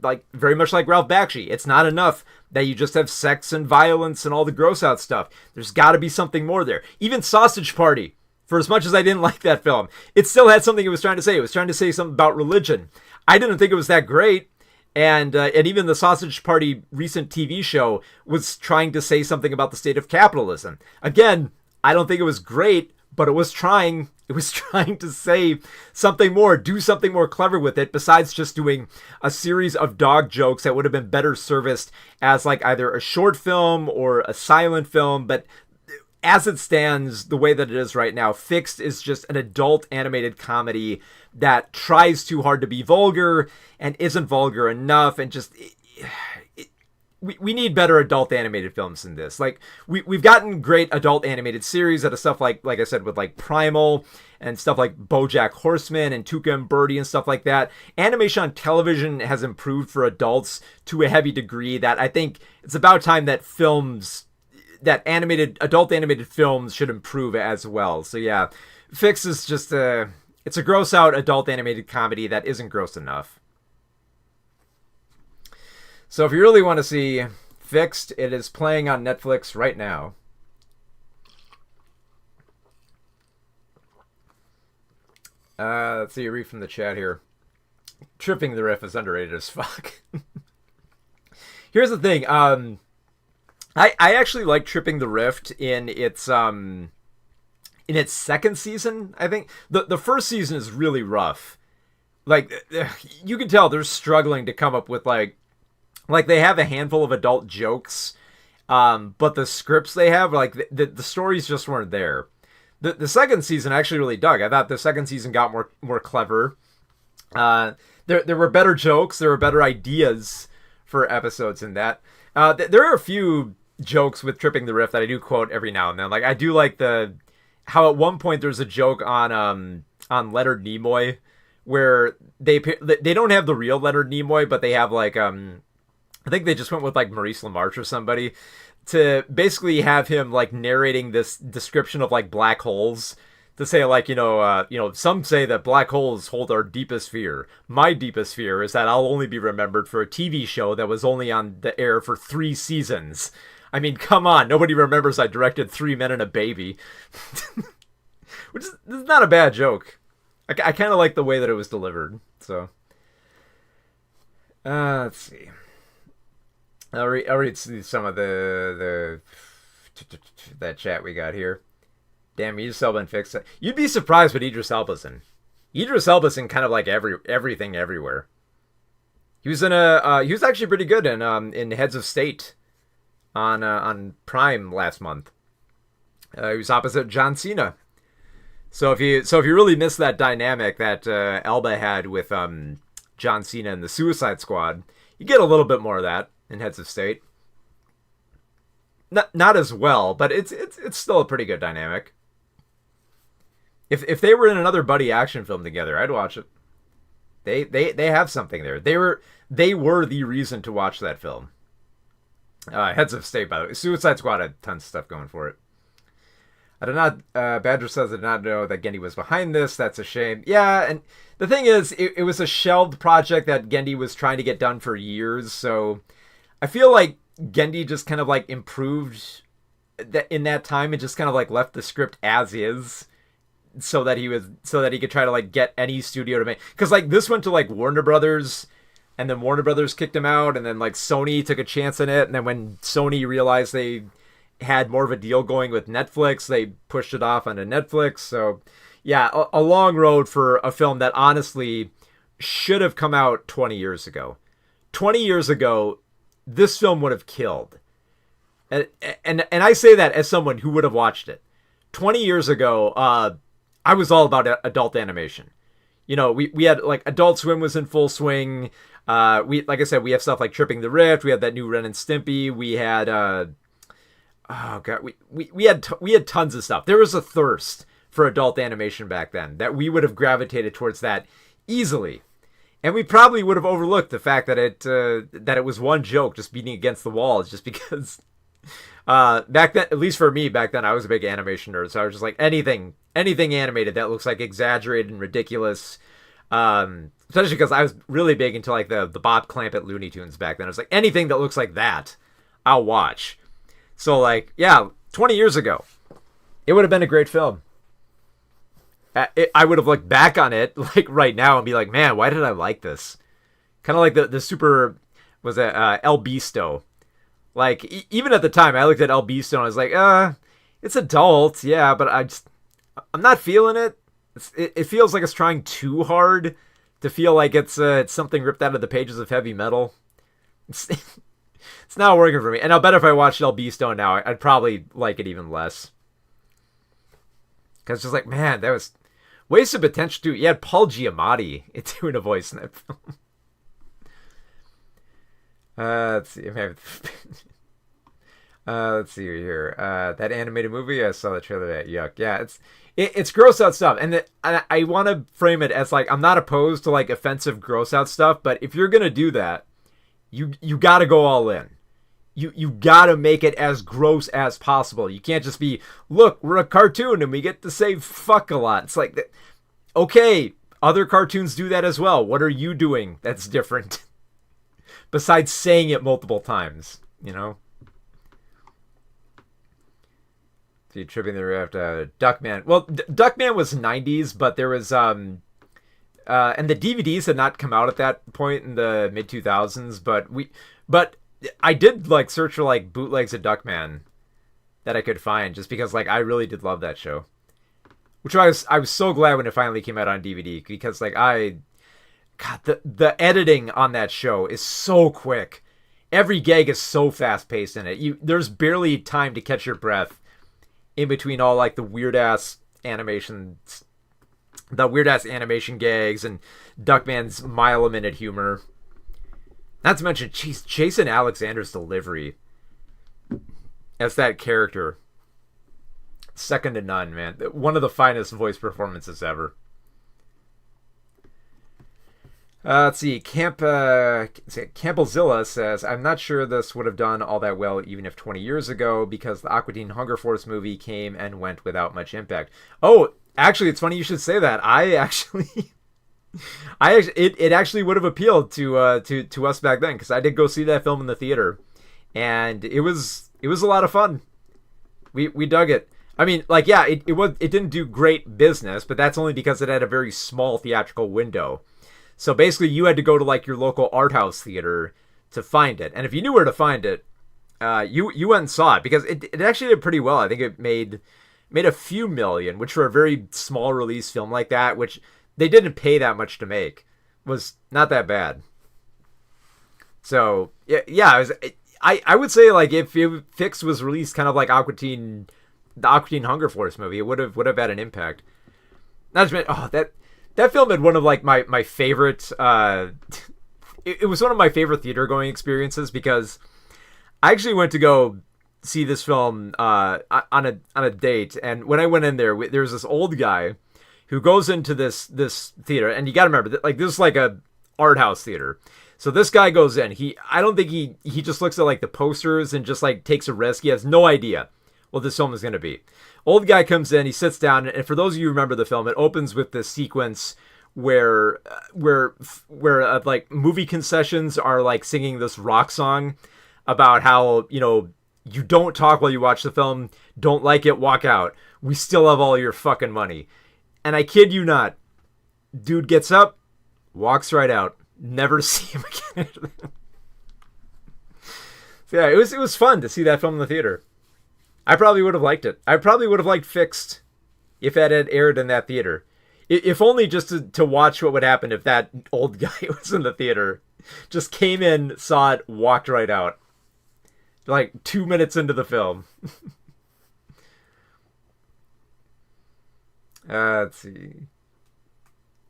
like very much like Ralph Bakshi, it's not enough that you just have sex and violence and all the gross out stuff. There's got to be something more there. Even Sausage Party, for as much as I didn't like that film, it still had something it was trying to say. It was trying to say something about religion. I didn't think it was that great. And even the Sausage Party recent TV show was trying to say something about the state of capitalism. Again, I don't think it was great, but it was trying. It was trying to say something more, do something more clever with it, besides just doing a series of dog jokes that would have been better serviced as like either a short film or a silent film. But as it stands, the way that it is right now, Fixed is just an adult animated comedy that tries too hard to be vulgar and isn't vulgar enough, and just we need better adult animated films than this. Like we've gotten great adult animated series out of stuff like I said, with like Primal and stuff like BoJack Horseman and Tuca and Birdie and stuff like that. Animation on television has improved for adults to a heavy degree that I think it's about time that films that adult animated films should improve as well. So yeah, Fix is just it's a gross out adult animated comedy that isn't gross enough. So if you really want to see Fixed, it is playing on Netflix right now. Let's see, read from the chat here. Tripping the Riff is underrated as fuck. Here's the thing. I actually like Tripping the Rift in its second season. I think the first season is really rough. Like, you can tell they're struggling to come up with like they have a handful of adult jokes, but the scripts they have, like the stories just weren't there. The second season I actually really dug. I thought the second season got more clever. There were better jokes. There were better ideas for episodes in that. There are a few jokes with Tripping the Riff that I do quote every now and then. Like, I do like how at one point there's a joke on Leonard Nimoy where they don't have the real Leonard Nimoy, but they have like I think they just went with like Maurice LaMarche or somebody to basically have him like narrating this description of like black holes. To say, like, some say that black holes hold our deepest fear. My deepest fear is that I'll only be remembered for a TV show that was only on the air for 3 seasons. I mean, come on. Nobody remembers I directed 3 Men and a Baby. Which is not a bad joke. I kind of like the way that it was delivered. So, let's see. I'll read some of that chat we got here. Damn, Idris Elba and Fix. You'd be surprised what Idris Elba's in. Idris Elba's in kind of like everything everywhere. He was actually pretty good in Heads of State on Prime last month. He was opposite John Cena. So if you really miss that dynamic that Elba had with John Cena in the Suicide Squad, you get a little bit more of that in Heads of State. Not as well, but it's still a pretty good dynamic. If they were in another buddy action film together, I'd watch it. They have something there. They were the reason to watch that film. Heads of State, by the way. Suicide Squad had tons of stuff going for it. I did not. Badger says I did not know that Gendy was behind this. That's a shame. Yeah, and the thing is, it was a shelved project that Gendy was trying to get done for years. So I feel like Gendy just kind of like improved in that time and just kind of like left the script as is. So that he could try to like get any studio to make, because like this went to like Warner Brothers, and then Warner Brothers kicked him out, and then like Sony took a chance in it, and then when Sony realized they had more of a deal going with Netflix, they pushed it off onto Netflix. So yeah, a long road for a film that honestly should have come out 20 years ago. 20 years ago, this film would have killed, and I say that as someone who would have watched it 20 years ago. I was all about adult animation. We had like Adult Swim was in full swing. Like I said, we have stuff like Tripping the Rift. We had that new Ren and Stimpy. We had we had tons of stuff. There was a thirst for adult animation back then that we would have gravitated towards that easily, and we probably would have overlooked the fact that it was one joke just beating against the wall. It's just because back then, at least for me back then, I was a big animation nerd, so I was just like anything animated that looks like exaggerated and ridiculous. Especially because I was really big into like the Bob Clampett Looney Tunes back then. I was like, anything that looks like that, I'll watch. So like, yeah, 20 years ago, it would have been a great film. I would have looked back on it like right now and be like, man, why did I like this? Kind of like the super, was it El Beasto? Like, even at the time, I looked at El Beasto and I was like, it's adult, yeah, but I'm not feeling it. It feels like it's trying too hard to feel like it's something ripped out of the pages of heavy metal. It's not working for me. And I'll bet if I watched El Beasto now, I'd probably like it even less. Because it's just like, man, that was wasted potential too. You had Paul Giamatti doing a voice in that film. Let's see. Let's see here. That animated movie, I saw the trailer. That yuck. Yeah, it's gross out stuff, and I want to frame it as like I'm not opposed to like offensive gross out stuff, but if you're gonna do that, you got to go all in. You gotta make it as gross as possible. You can't just be, look, we're a cartoon and we get to say fuck a lot. It's like, okay, other cartoons do that as well. What are you doing that's different? Besides saying it multiple times, you know? So tripping the raft, Duckman. Well, Duckman was 90s, but there was, and the DVDs had not come out at that point in the mid 2000s, but I did like search for like bootlegs of Duckman that I could find, just because like I really did love that show. Which I was so glad when it finally came out on DVD, because like God, the editing on that show is so quick. Every gag is so fast paced in it. There's barely time to catch your breath in between all like the weird ass animation gags and Duckman's mile a minute humor. Not to mention, Jason Alexander's delivery as that character, second to none, man. One of the finest voice performances ever. Let's see. Campbellzilla says, I'm not sure this would have done all that well even if 20 years ago, because the Aqua Teen Hunger Force movie came and went without much impact. Oh, actually, it's funny you should say that. It actually would have appealed to us back then, because I did go see that film in the theater, and it was a lot of fun. We dug it. I mean, like, yeah, it didn't do great business, but that's only because it had a very small theatrical window. So basically, you had to go to like your local art house theater to find it, and if you knew where to find it, you went and saw it, because it actually did pretty well. I think it made a few million, which for a very small release film like that, which they didn't pay that much to make, was not that bad. So yeah, I would say like if Fix was released kind of like the Aqua Teen Hunger Force movie, it would have had an impact. Not to mention, that film had one of like my favorite. It was one of my favorite theater going experiences, because I actually went to go see this film on a date, and when I went in there was this old guy who goes into this theater, and you got to remember that like this is like a art house theater. So this guy goes in. I don't think he just looks at like the posters and just like takes a risk. He has no idea what this film is going to be. Old guy comes in, he sits down, and for those of you who remember the film, it opens with this sequence where like movie concessions are like singing this rock song about how, you know, you don't talk while you watch the film, don't like it, walk out. We still have all your fucking money. And I kid you not, dude gets up, walks right out, never see him again. So yeah, it was fun to see that film in the theater. I probably would have liked it. I probably would have liked Fixed if that had aired in that theater. If only just to watch what would happen if that old guy was in the theater, just came in, saw it, walked right out. Like 2 minutes into the film. Let's see.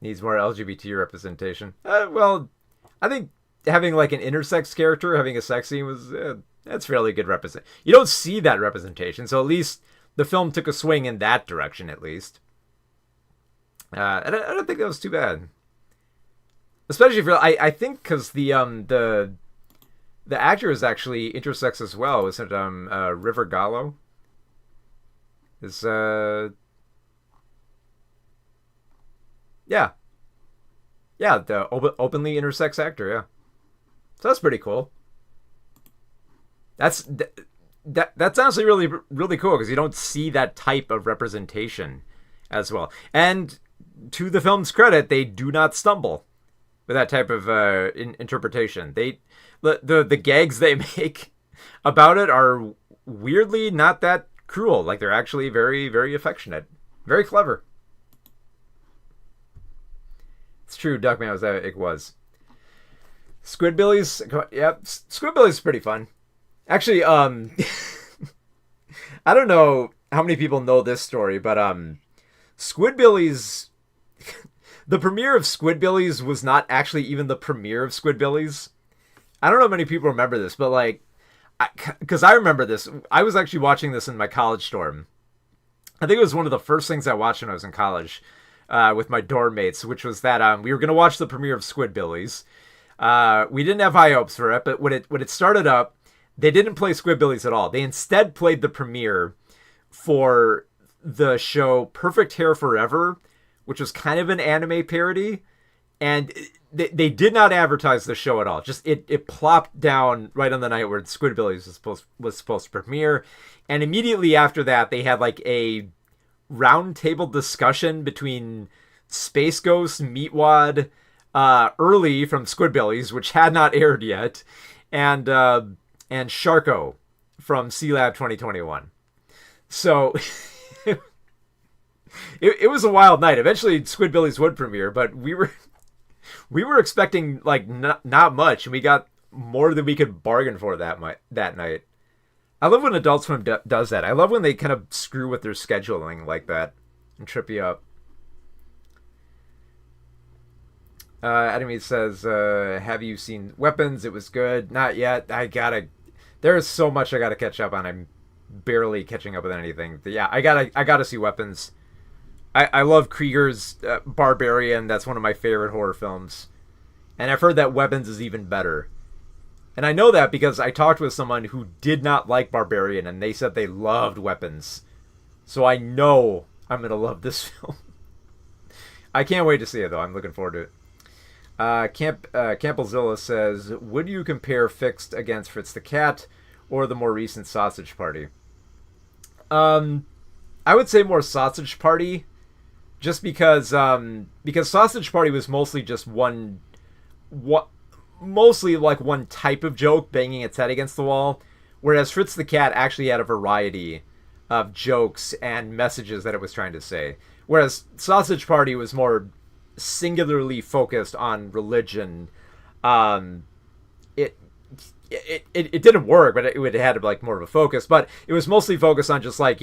Needs more LGBT representation. Well, I think having like an intersex character, having a sex scene was... that's fairly good represent. You don't see that representation, so at least the film took a swing in that direction, at least. And I don't think that was too bad. Especially for I think because the actor is actually intersex as well, isn't it? River Gallo is yeah, the openly intersex actor, yeah. So that's pretty cool. That's honestly really, really cool, because you don't see that type of representation as well. And to the film's credit, they do not stumble with that type of interpretation. The gags they make about it are weirdly not that cruel. Like, they're actually very, very affectionate, very clever. It's true, Duckman was it was. Squidbillies, yep, Squidbillies is pretty fun. Actually, I don't know how many people know this story, but Squidbillies, the premiere of Squidbillies was not actually even the premiere of Squidbillies. I don't know how many people remember this, but like, because I remember this, I was actually watching this in my college dorm. I think it was one of the first things I watched when I was in college with my dorm mates, which was that we were going to watch the premiere of Squidbillies. We didn't have high hopes for it, but when it started up, they didn't play Squidbillies at all. They instead played the premiere for the show Perfect Hair Forever, which was kind of an anime parody. And they did not advertise the show at all. Just it plopped down right on the night where Squidbillies was supposed to premiere. And immediately after that, they had like a roundtable discussion between Space Ghost, Meatwad, Early from Squidbillies, which had not aired yet, and Sharko from C-Lab 2021. So it was a wild night. Eventually, Squidbillies would premiere, but we were expecting like not much, and we got more than we could bargain for that night. I love when Adult Swim does that. I love when they kind of screw with their scheduling like that and trip you up. Enemy says, have you seen Weapons? It was good. Not yet. There is so much I gotta catch up on. I'm barely catching up with anything. But yeah, I gotta see Weapons. I love Krieger's Barbarian. That's one of my favorite horror films. And I've heard that Weapons is even better. And I know that because I talked with someone who did not like Barbarian, and they said they loved Weapons. So I know I'm going to love this film. I can't wait to see it, though. I'm looking forward to it. Campbellzilla says, would you compare Fixed against Fritz the Cat or the more recent Sausage Party? I would say more Sausage Party, just because Sausage Party was mostly just mostly like one type of joke banging its head against the wall, whereas Fritz the Cat actually had a variety of jokes and messages that it was trying to say. Whereas Sausage Party was more singularly focused on religion. It didn't work, but it had like more of a focus. But it was mostly focused on just like,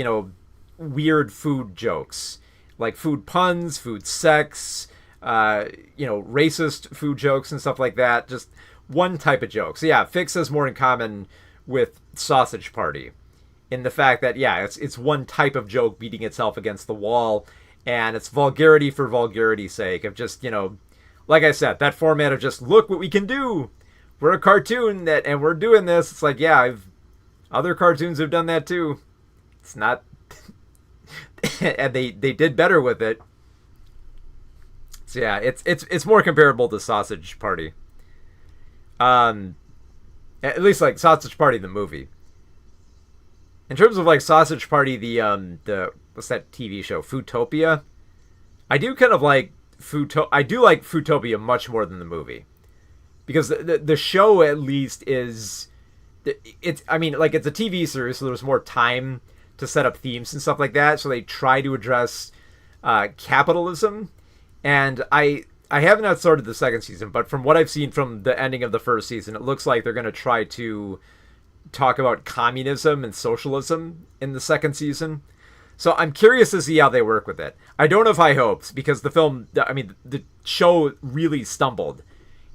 weird food jokes, like food puns, food sex, racist food jokes and stuff like that. Just one type of joke. So yeah, Fix has more in common with Sausage Party in the fact that, yeah, it's one type of joke beating itself against the wall, and it's vulgarity for vulgarity's sake of just, like I said, that format of just, look what we can do. We're a cartoon and we're doing this. It's like, yeah, other cartoons have done that too. It's not, and they did better with it. So yeah, it's more comparable to Sausage Party. At least like Sausage Party the movie. In terms of like Sausage Party, the what's that TV show, Foodtopia? I do kind of like I do like Foodtopia much more than the movie, because the show at least it's a TV series, so there's more time to set up themes and stuff like that. So they try to address capitalism. And I haven't had started the second season, but from what I've seen from the ending of the first season, it looks like they're going to try to talk about communism and socialism in the second season. So I'm curious to see how they work with it. I don't have high hopes because the show really stumbled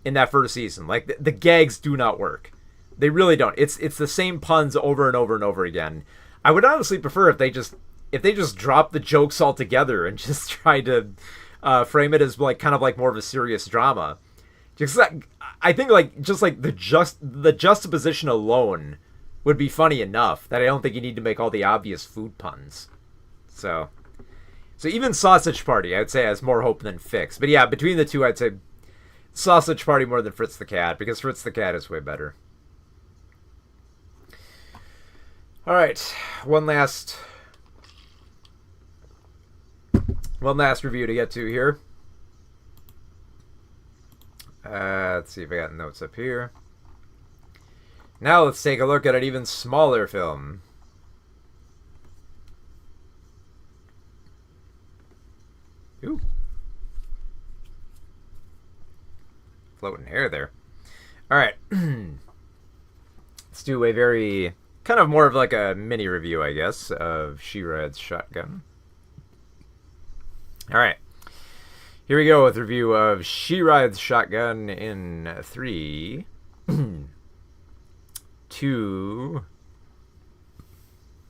in that first season. Like the gags do not work. They really don't. It's the same puns over and over and over again. I would honestly prefer if they just drop the jokes altogether and just try to frame it as like kind of like more of a serious drama. Just like, I think like just like the juxtaposition alone would be funny enough that I don't think you need to make all the obvious food puns. So even Sausage Party, I'd say, has more hope than Fix. But yeah, between the two, I'd say Sausage Party more than Fritz the Cat, because Fritz the Cat is way better. All right, one last review to get to here. Let's see if I got notes up here. Now let's take a look at an even smaller film. Ooh. Floating hair there. Alright. Let's do a very, kind of more of like a mini review, I guess, of She Rides Shotgun. Alright. Here we go with a review of She Rides Shotgun in 3, 2,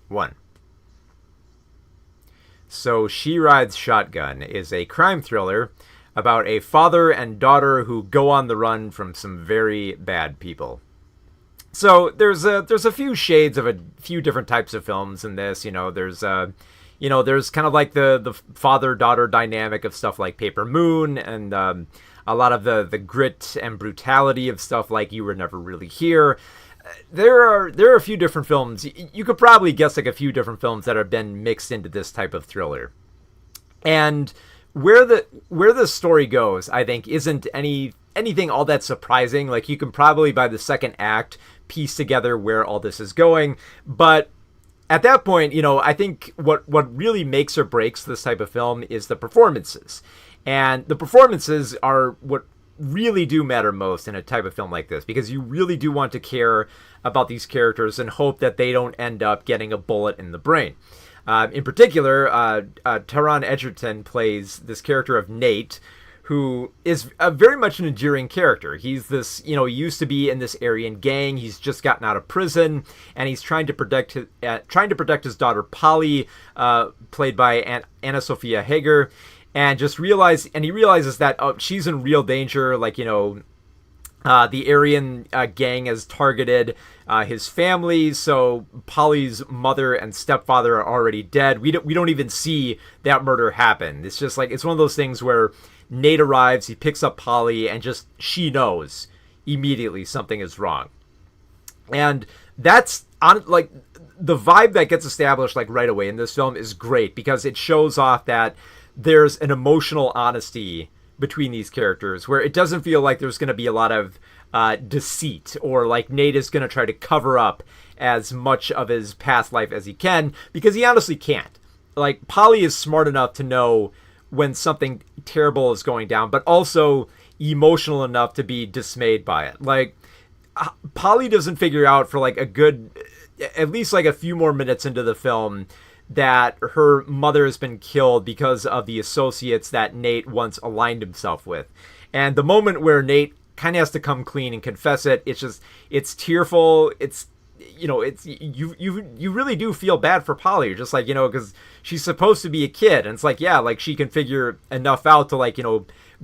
1. So, She Rides Shotgun is a crime thriller about a father and daughter who go on the run from some very bad people. So there's a few shades of a few different types of films in this. There's kind of like the father daughter dynamic of stuff like Paper Moon, and a lot of the grit and brutality of stuff like You Were Never Really Here. There are a few different films. You could probably guess like a few different films that have been mixed into this type of thriller. And where the story goes, I think, isn't anything all that surprising. Like, you can probably by the second act piece together where all this is going, but at that point, I think what really makes or breaks this type of film is the performances. And the performances are what really do matter most in a type of film like this, because you really do want to care about these characters and hope that they don't end up getting a bullet in the brain. In particular, Taron Egerton plays this character of Nate, who is very much an endearing character. He's this, he used to be in this Aryan gang. He's just gotten out of prison, and he's trying to protect his daughter Polly, played by Anna Sophia Hager, and he realizes that she's in real danger. Like, the Aryan gang has targeted his family, so Polly's mother and stepfather are already dead. We don't even see that murder happen. It's just like, it's one of those things where Nate arrives, he picks up Polly, and just she knows immediately something is wrong. And that's like the vibe that gets established like right away in this film is great, because it shows off that there's an emotional honesty between these characters where it doesn't feel like there's going to be a lot of deceit, or like Nate is going to try to cover up as much of his past life as he can, because he honestly can't. Like, Polly is smart enough to know when something terrible is going down, but also emotional enough to be dismayed by it. Like, Polly doesn't figure out for like at least like a few more minutes into the film, that her mother has been killed because of the associates that Nate once aligned himself with. And the moment where Nate kind of has to come clean and confess it, it's tearful. It's, you really do feel bad for Polly. You're just like, because she's supposed to be a kid, and it's like, yeah, like she can figure enough out to like,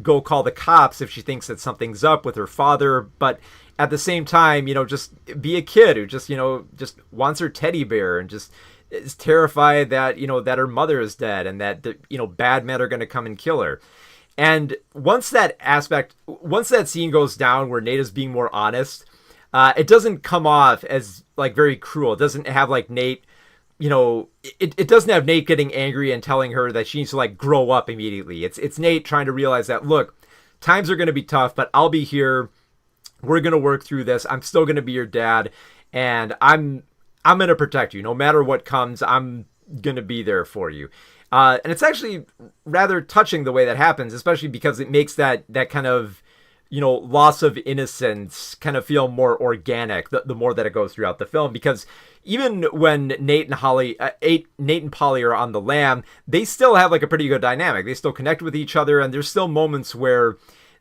go call the cops if she thinks that something's up with her father. But at the same time, just be a kid who just wants her teddy bear and just is terrified that, that her mother is dead, and that, bad men are going to come and kill her. And once that scene goes down where Nate is being more honest, it doesn't come off as like very cruel. It doesn't have like Nate, it doesn't have Nate getting angry and telling her that she needs to like grow up immediately. It's Nate trying to realize that, look, times are going to be tough, but I'll be here. We're going to work through this. I'm still going to be your dad, and I'm going to protect you. No matter what comes, I'm going to be there for you. And it's actually rather touching the way that happens, especially because it makes that kind of, loss of innocence kind of feel more organic the more that it goes throughout the film. Because even when Nate and Polly are on the lam, they still have like a pretty good dynamic. They still connect with each other, and there's still moments where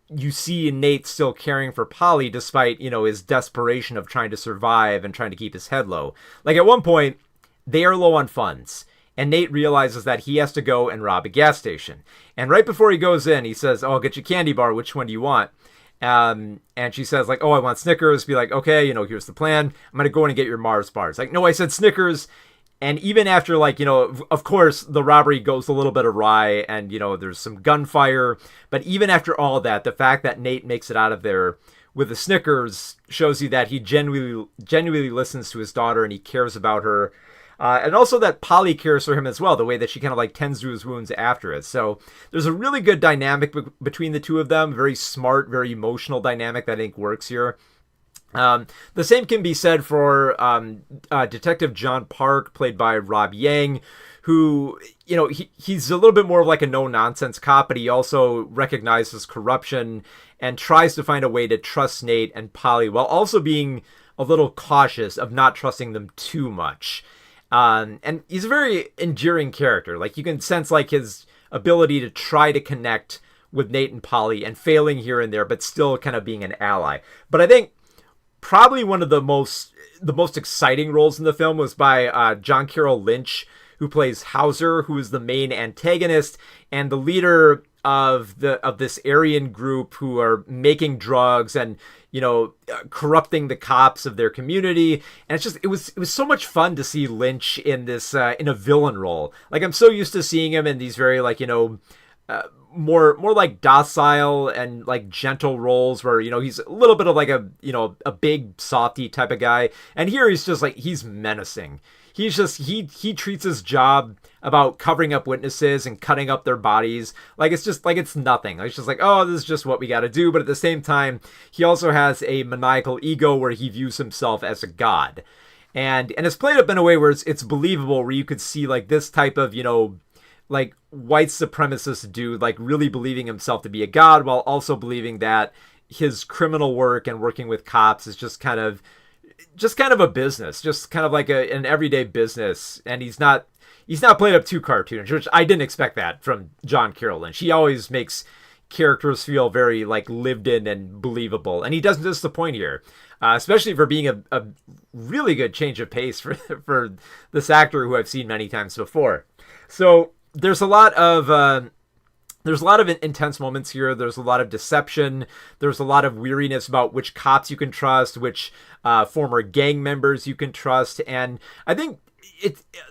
you see Nate still caring for Polly despite, his desperation of trying to survive and trying to keep his head low. Like, at one point, they are low on funds, and Nate realizes that he has to go and rob a gas station. And right before he goes in, he says, "Oh, I'll get you a candy bar. Which one do you want?" And she says, like, "Oh, I want Snickers." Be like, "Okay, here's the plan. I'm going to go in and get your Mars bars." Like, "No, I said Snickers." And even after, like, of course, the robbery goes a little bit awry, and, there's some gunfire. But even after all that, the fact that Nate makes it out of there with the Snickers shows you that he genuinely listens to his daughter, and he cares about her. And also that Polly cares for him as well, the way that she kind of like tends to his wounds after it. So there's a really good dynamic between the two of them. Very smart, very emotional dynamic that I think works here. The same can be said for Detective John Park, played by Rob Yang, who, he's a little bit more of like a no-nonsense cop, but he also recognizes corruption and tries to find a way to trust Nate and Polly while also being a little cautious of not trusting them too much. And he's a very endearing character. Like, you can sense like his ability to try to connect with Nate and Polly and failing here and there, but still kind of being an ally. But I think probably one of the most exciting roles in the film was by John Carroll Lynch, who plays Hauser, who is the main antagonist and the leader of this Aryan group who are making drugs and, corrupting the cops of their community. And it's just, it was so much fun to see Lynch in this, in a villain role. Like, I'm so used to seeing him in these very, like, more like docile and like gentle roles where, he's a little bit of like a big softy type of guy. And here he's just like, he's menacing. He's just, he treats his job about covering up witnesses and cutting up their bodies like it's just like it's nothing. It's just like, oh, this is just what we got to do. But at the same time, he also has a maniacal ego where he views himself as a god. And it's played up in a way where it's believable, where you could see like this type of, like white supremacist dude, like really believing himself to be a god while also believing that his criminal work and working with cops is just kind of a business, just kind of like an everyday business. And he's not played up too cartoonish, which I didn't expect that from John Carroll Lynch. He always makes characters feel very like lived in and believable, and he doesn't disappoint here, especially for being a really good change of pace for this actor who I've seen many times before. So there's a lot of intense moments here. There's a lot of deception. There's a lot of weariness about which cops you can trust, which former gang members you can trust. And I think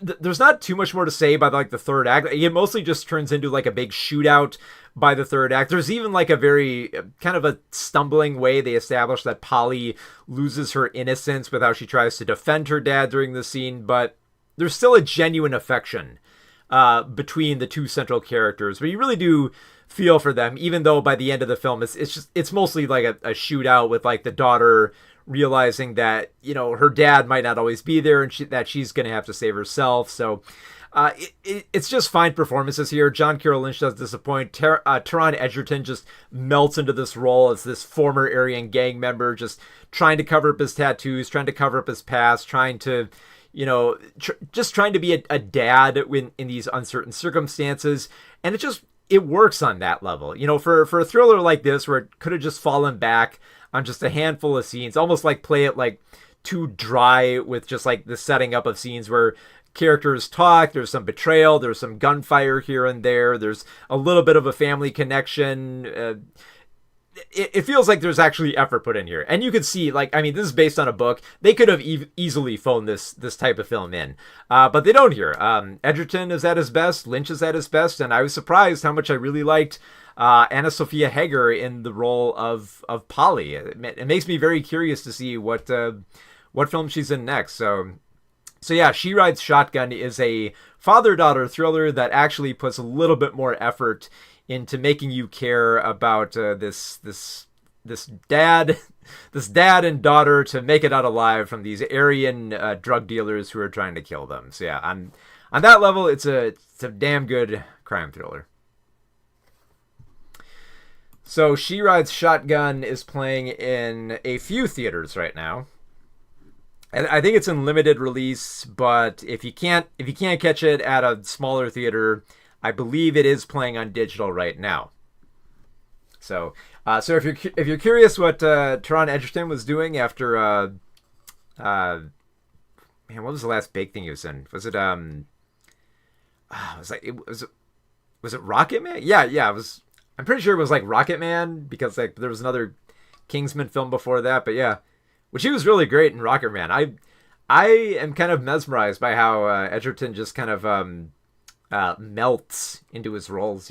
there's not too much more to say by like the third act. It mostly just turns into like a big shootout by the third act. There's even like a very kind of a stumbling way they establish that Polly loses her innocence with how she tries to defend her dad during the scene, but there's still a genuine affection between the two central characters, but you really do feel for them, even though by the end of the film it's mostly like a shootout with like the daughter realizing that her dad might not always be there and that she's gonna have to save herself. So it's just fine performances here. John Carroll Lynch does disappoint. Taron Egerton just melts into this role as this former Aryan gang member, just trying to cover up his tattoos, trying to cover up his past, trying to just trying to be a dad in these uncertain circumstances. And it works on that level. For a thriller like this, where it could have just fallen back on just a handful of scenes, almost like play it like too dry with just like the setting up of scenes where characters talk, there's some betrayal, there's some gunfire here and there, there's a little bit of a family connection. It feels like there's actually effort put in here. And you could see, like, I mean, this is based on a book. They could have easily phoned this type of film in. But they don't here. Edgerton is at his best. Lynch is at his best. And I was surprised how much I really liked Anna Sophia Hager in the role of Polly. It makes me very curious to see what film she's in next. So yeah, She Rides Shotgun is a father-daughter thriller that actually puts a little bit more effort into making you care about this dad and daughter to make it out alive from these Aryan drug dealers who are trying to kill them. So yeah, on that level, it's a damn good crime thriller. So She Rides Shotgun is playing in a few theaters right now. And I think it's in limited release, but if you can't catch it at a smaller theater, I believe it is playing on digital right now. So if you're curious what Taron Egerton was doing after what was the last big thing he was in? Was it was it Rocket Man? Yeah, it was. I'm pretty sure it was like Rocket Man, because like there was another Kingsman film before that, but yeah, which he was really great in Rocket Man. I am kind of mesmerized by how Egerton just kind of melts into his roles,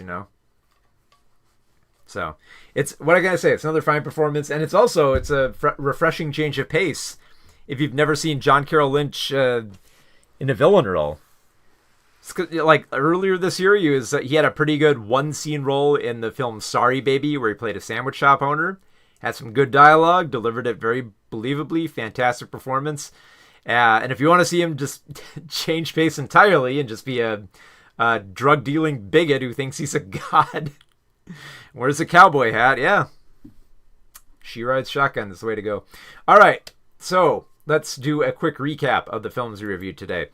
So it's, what I gotta say, it's another fine performance, and it's a refreshing change of pace if you've never seen John Carroll Lynch in a villain role. Like earlier this year, he had a pretty good one scene role in the film Sorry Baby, where he played a sandwich shop owner. Had some good dialogue, delivered it very believably, fantastic performance. And if you want to see him just change pace entirely and just be a drug dealing bigot who thinks he's a god, wears a cowboy hat, yeah, She Rides Shotgun is the way to go. All right, so let's do a quick recap of the films we reviewed today.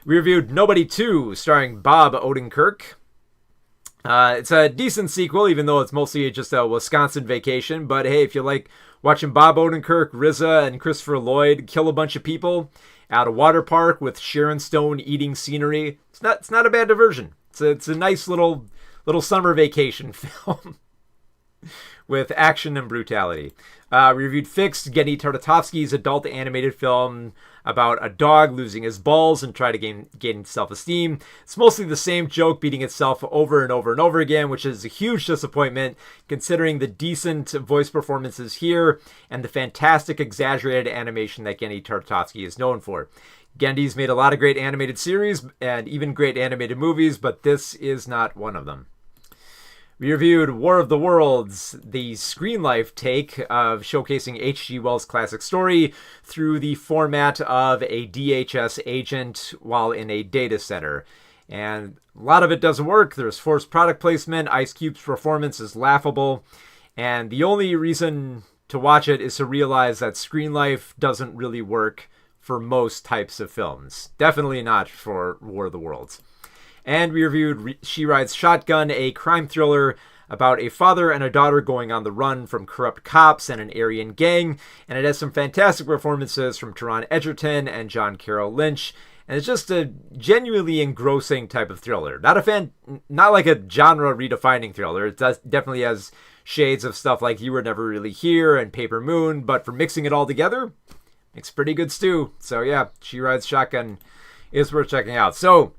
We reviewed Nobody 2, starring Bob Odenkirk. It's a decent sequel, even though it's mostly just a Wisconsin vacation. But hey, if you like watching Bob Odenkirk, RZA, and Christopher Lloyd kill a bunch of people at a water park with Sharon Stone eating scenery, it's not a bad diversion. It's a nice little summer vacation film. with action and brutality. We reviewed Fixed, Genndy Tartakovsky's adult animated film about a dog losing his balls and try to gain self-esteem. It's mostly the same joke beating itself over and over and over again, which is a huge disappointment considering the decent voice performances here and the fantastic exaggerated animation that Genndy Tartakovsky is known for. Genndy's made a lot of great animated series and even great animated movies, but this is not one of them. We reviewed War of the Worlds, the screen life take of showcasing H.G. Wells' classic story through the format of a DHS agent while in a data center. And a lot of it doesn't work. There's forced product placement. Ice Cube's performance is laughable. And the only reason to watch it is to realize that screen life doesn't really work for most types of films. Definitely not for War of the Worlds. And we reviewed She Rides Shotgun, a crime thriller about a father and a daughter going on the run from corrupt cops and an Aryan gang. And it has some fantastic performances from Taron Egerton and John Carroll Lynch. And it's just a genuinely engrossing type of thriller. Not like a genre redefining thriller. It definitely has shades of stuff like You Were Never Really Here and Paper Moon. But for mixing it all together, it's pretty good stew. So yeah, She Rides Shotgun is worth checking out. So,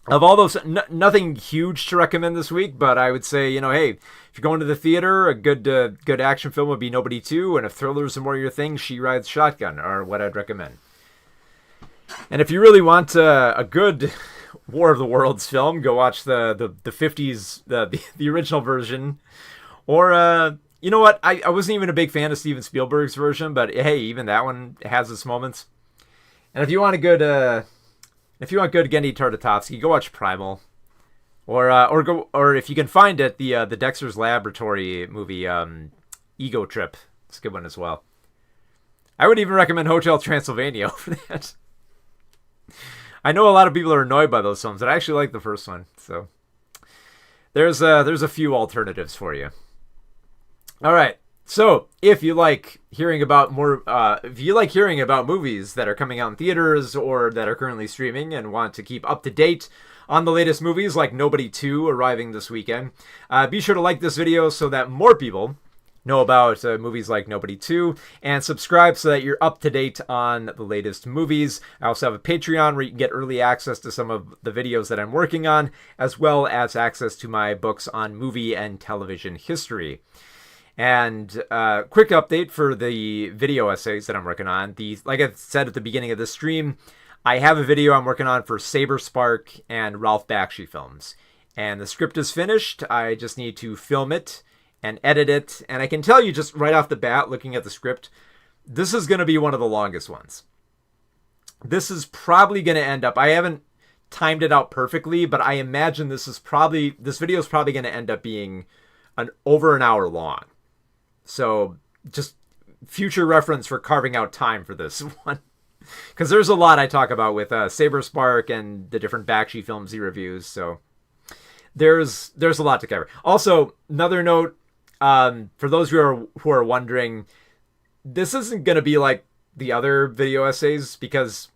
of all those, nothing huge to recommend this week, but I would say, hey, if you're going to the theater, a good action film would be Nobody 2, and if thrillers are more your thing, She Rides Shotgun are what I'd recommend. And if you really want a good War of the Worlds film, go watch the 50s, the original version. Or, you know what, I wasn't even a big fan of Steven Spielberg's version, but hey, even that one has its moments. And if you want good Genndy Tartakovsky, go watch Primal, or if you can find it, the Dexter's Laboratory movie, Ego Trip. It's a good one as well. I would even recommend Hotel Transylvania for that. I know a lot of people are annoyed by those films, but I actually like the first one. So there's a few alternatives for you. All right. So, if you like hearing about movies that are coming out in theaters or that are currently streaming and want to keep up to date on the latest movies like Nobody 2 arriving this weekend, be sure to like this video so that more people know about movies like Nobody 2, and subscribe so that you're up to date on the latest movies. I also have a Patreon where you can get early access to some of the videos that I'm working on, as well as access to my books on movie and television history. And quick update for the video essays that I'm working on. Like I said at the beginning of the stream, I have a video I'm working on for Saber Spark and Ralph Bakshi films. And the script is finished. I just need to film it and edit it. And I can tell you just right off the bat, looking at the script, this is going to be one of the longest ones. This is probably going to end up, I haven't timed it out perfectly, but I imagine this video is probably going to end up being over an hour long. So just future reference for carving out time for this one. Because there's a lot I talk about with Saber Spark and the different Bakshi films he reviews. So there's a lot to cover. Also, another note, for those who are wondering, this isn't going to be like the other video essays, because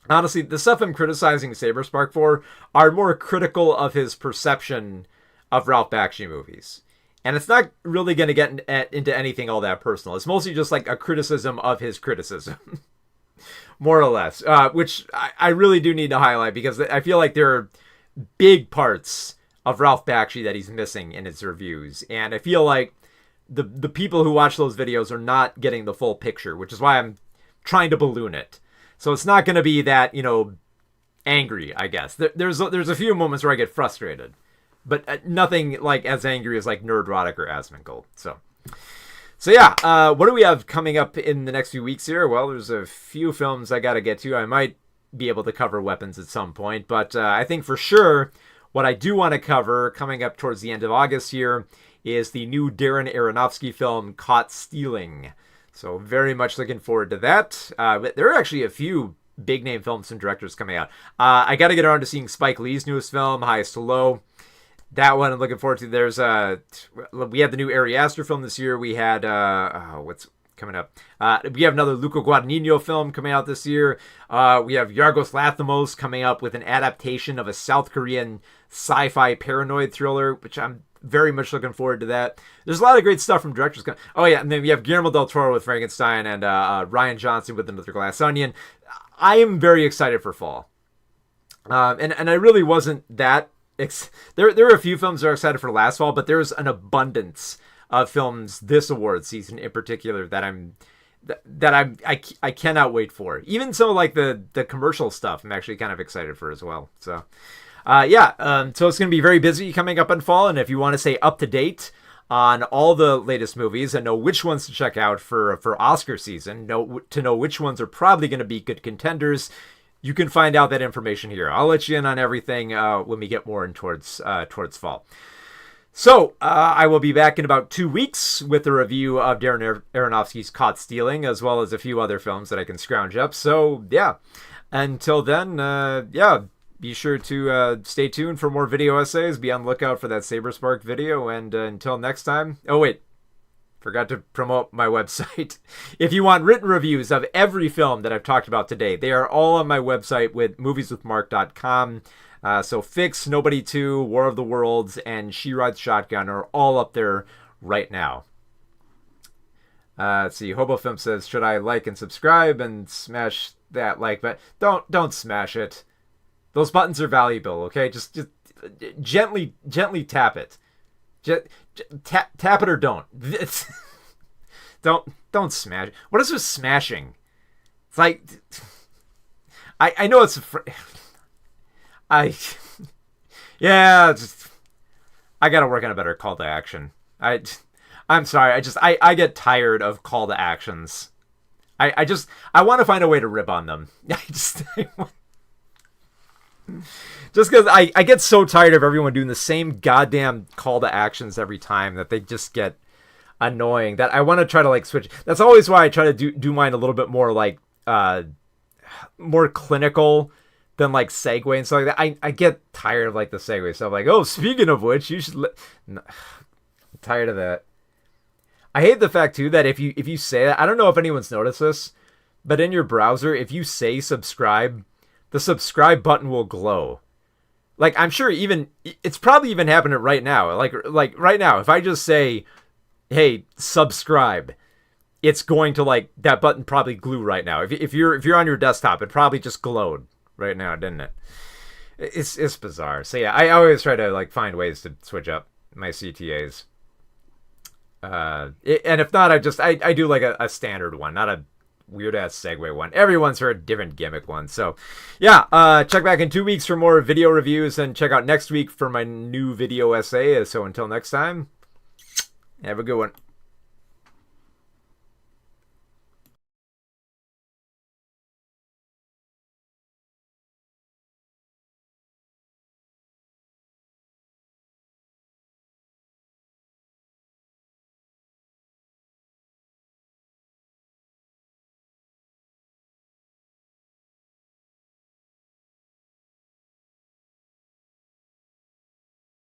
honestly, the stuff I'm criticizing Saber Spark for are more critical of his perception of Ralph Bakshi movies. And it's not really going to get into anything all that personal. It's mostly just like a criticism of his criticism, more or less, which I really do need to highlight, because I feel like there are big parts of Ralph Bakshi that he's missing in his reviews. And I feel like the people who watch those videos are not getting the full picture, which is why I'm trying to balloon it. So it's not going to be that, angry, I guess. There's a few moments where I get frustrated. But nothing like as angry as like Nerdrotic or Asmongold. So yeah, what do we have coming up in the next few weeks here? Well, there's a few films I got to get to. I might be able to cover Weapons at some point. But I think for sure what I do want to cover coming up towards the end of August here is the new Darren Aronofsky film, Caught Stealing. So very much looking forward to that. There are actually a few big name films and directors coming out. I got to get around to seeing Spike Lee's newest film, Highest to Low. That one I'm looking forward to. We had the new Ari Aster film this year. We had, what's coming up? We have another Luca Guadagnino film coming out this year. We have Yorgos Lanthimos coming up with an adaptation of a South Korean sci-fi paranoid thriller, which I'm very much looking forward to that. There's a lot of great stuff from directors. Oh yeah, and then we have Guillermo del Toro with Frankenstein and Rian Johnson with Another Glass Onion. I am very excited for fall. And I really wasn't that... There were a few films that are excited for last fall, but there's an abundance of films this award season in particular that I cannot wait for. Even some of like the commercial stuff I'm actually kind of excited for as well. So so it's going to be very busy coming up in fall, and if you want to stay up to date on all the latest movies and know which ones to check out for Oscar season, to know which ones are probably going to be good contenders, you can find out that information here. I'll let you in on everything when we get more in towards fall. So, I will be back in about 2 weeks with a review of Darren Aronofsky's Caught Stealing, as well as a few other films that I can scrounge up. So, yeah. Until then, be sure to stay tuned for more video essays. Be on the lookout for that Saberspark video. And until next time... Oh, wait. Forgot to promote my website. If you want written reviews of every film that I've talked about today, they are all on my website with movieswithmark.com. So Fix, Nobody 2, War of the Worlds, and She Rides Shotgun are all up there right now. Let's see. HoboFilm says, should I like and subscribe and smash that like button? Don't smash it. Those buttons are valuable, okay? Just gently tap it. Tap it or don't. Don't smash it. What is with smashing? It's like... I know it's... I gotta work on a better call to action. I'm sorry. I get tired of call to actions. I want to find a way to rip on them. Just because I get so tired of everyone doing the same goddamn call to actions every time that they just get annoying, that I want to try to like switch. That's always why I try to do mine a little bit more like more clinical than like segue and stuff like that. I get tired of like the segue stuff. Like, oh, speaking of which, you should... No, I'm tired of that. I hate the fact too that if you say that, I don't know if anyone's noticed this, but in your browser, if you say subscribe, the subscribe button will glow. Like, I'm sure it's probably even happening right now. Like right now, if I just say, hey, subscribe, it's going to like, that button probably glue right now. If you're on your desktop, it probably just glowed right now, didn't it? It's bizarre. So yeah, I always try to like find ways to switch up my CTAs. And if not, I do like a standard one, not a weird ass segue one. Everyone's heard a different gimmick one. So yeah, check back in 2 weeks for more video reviews, and check out next week for my new video essay. So until next time, have a good one.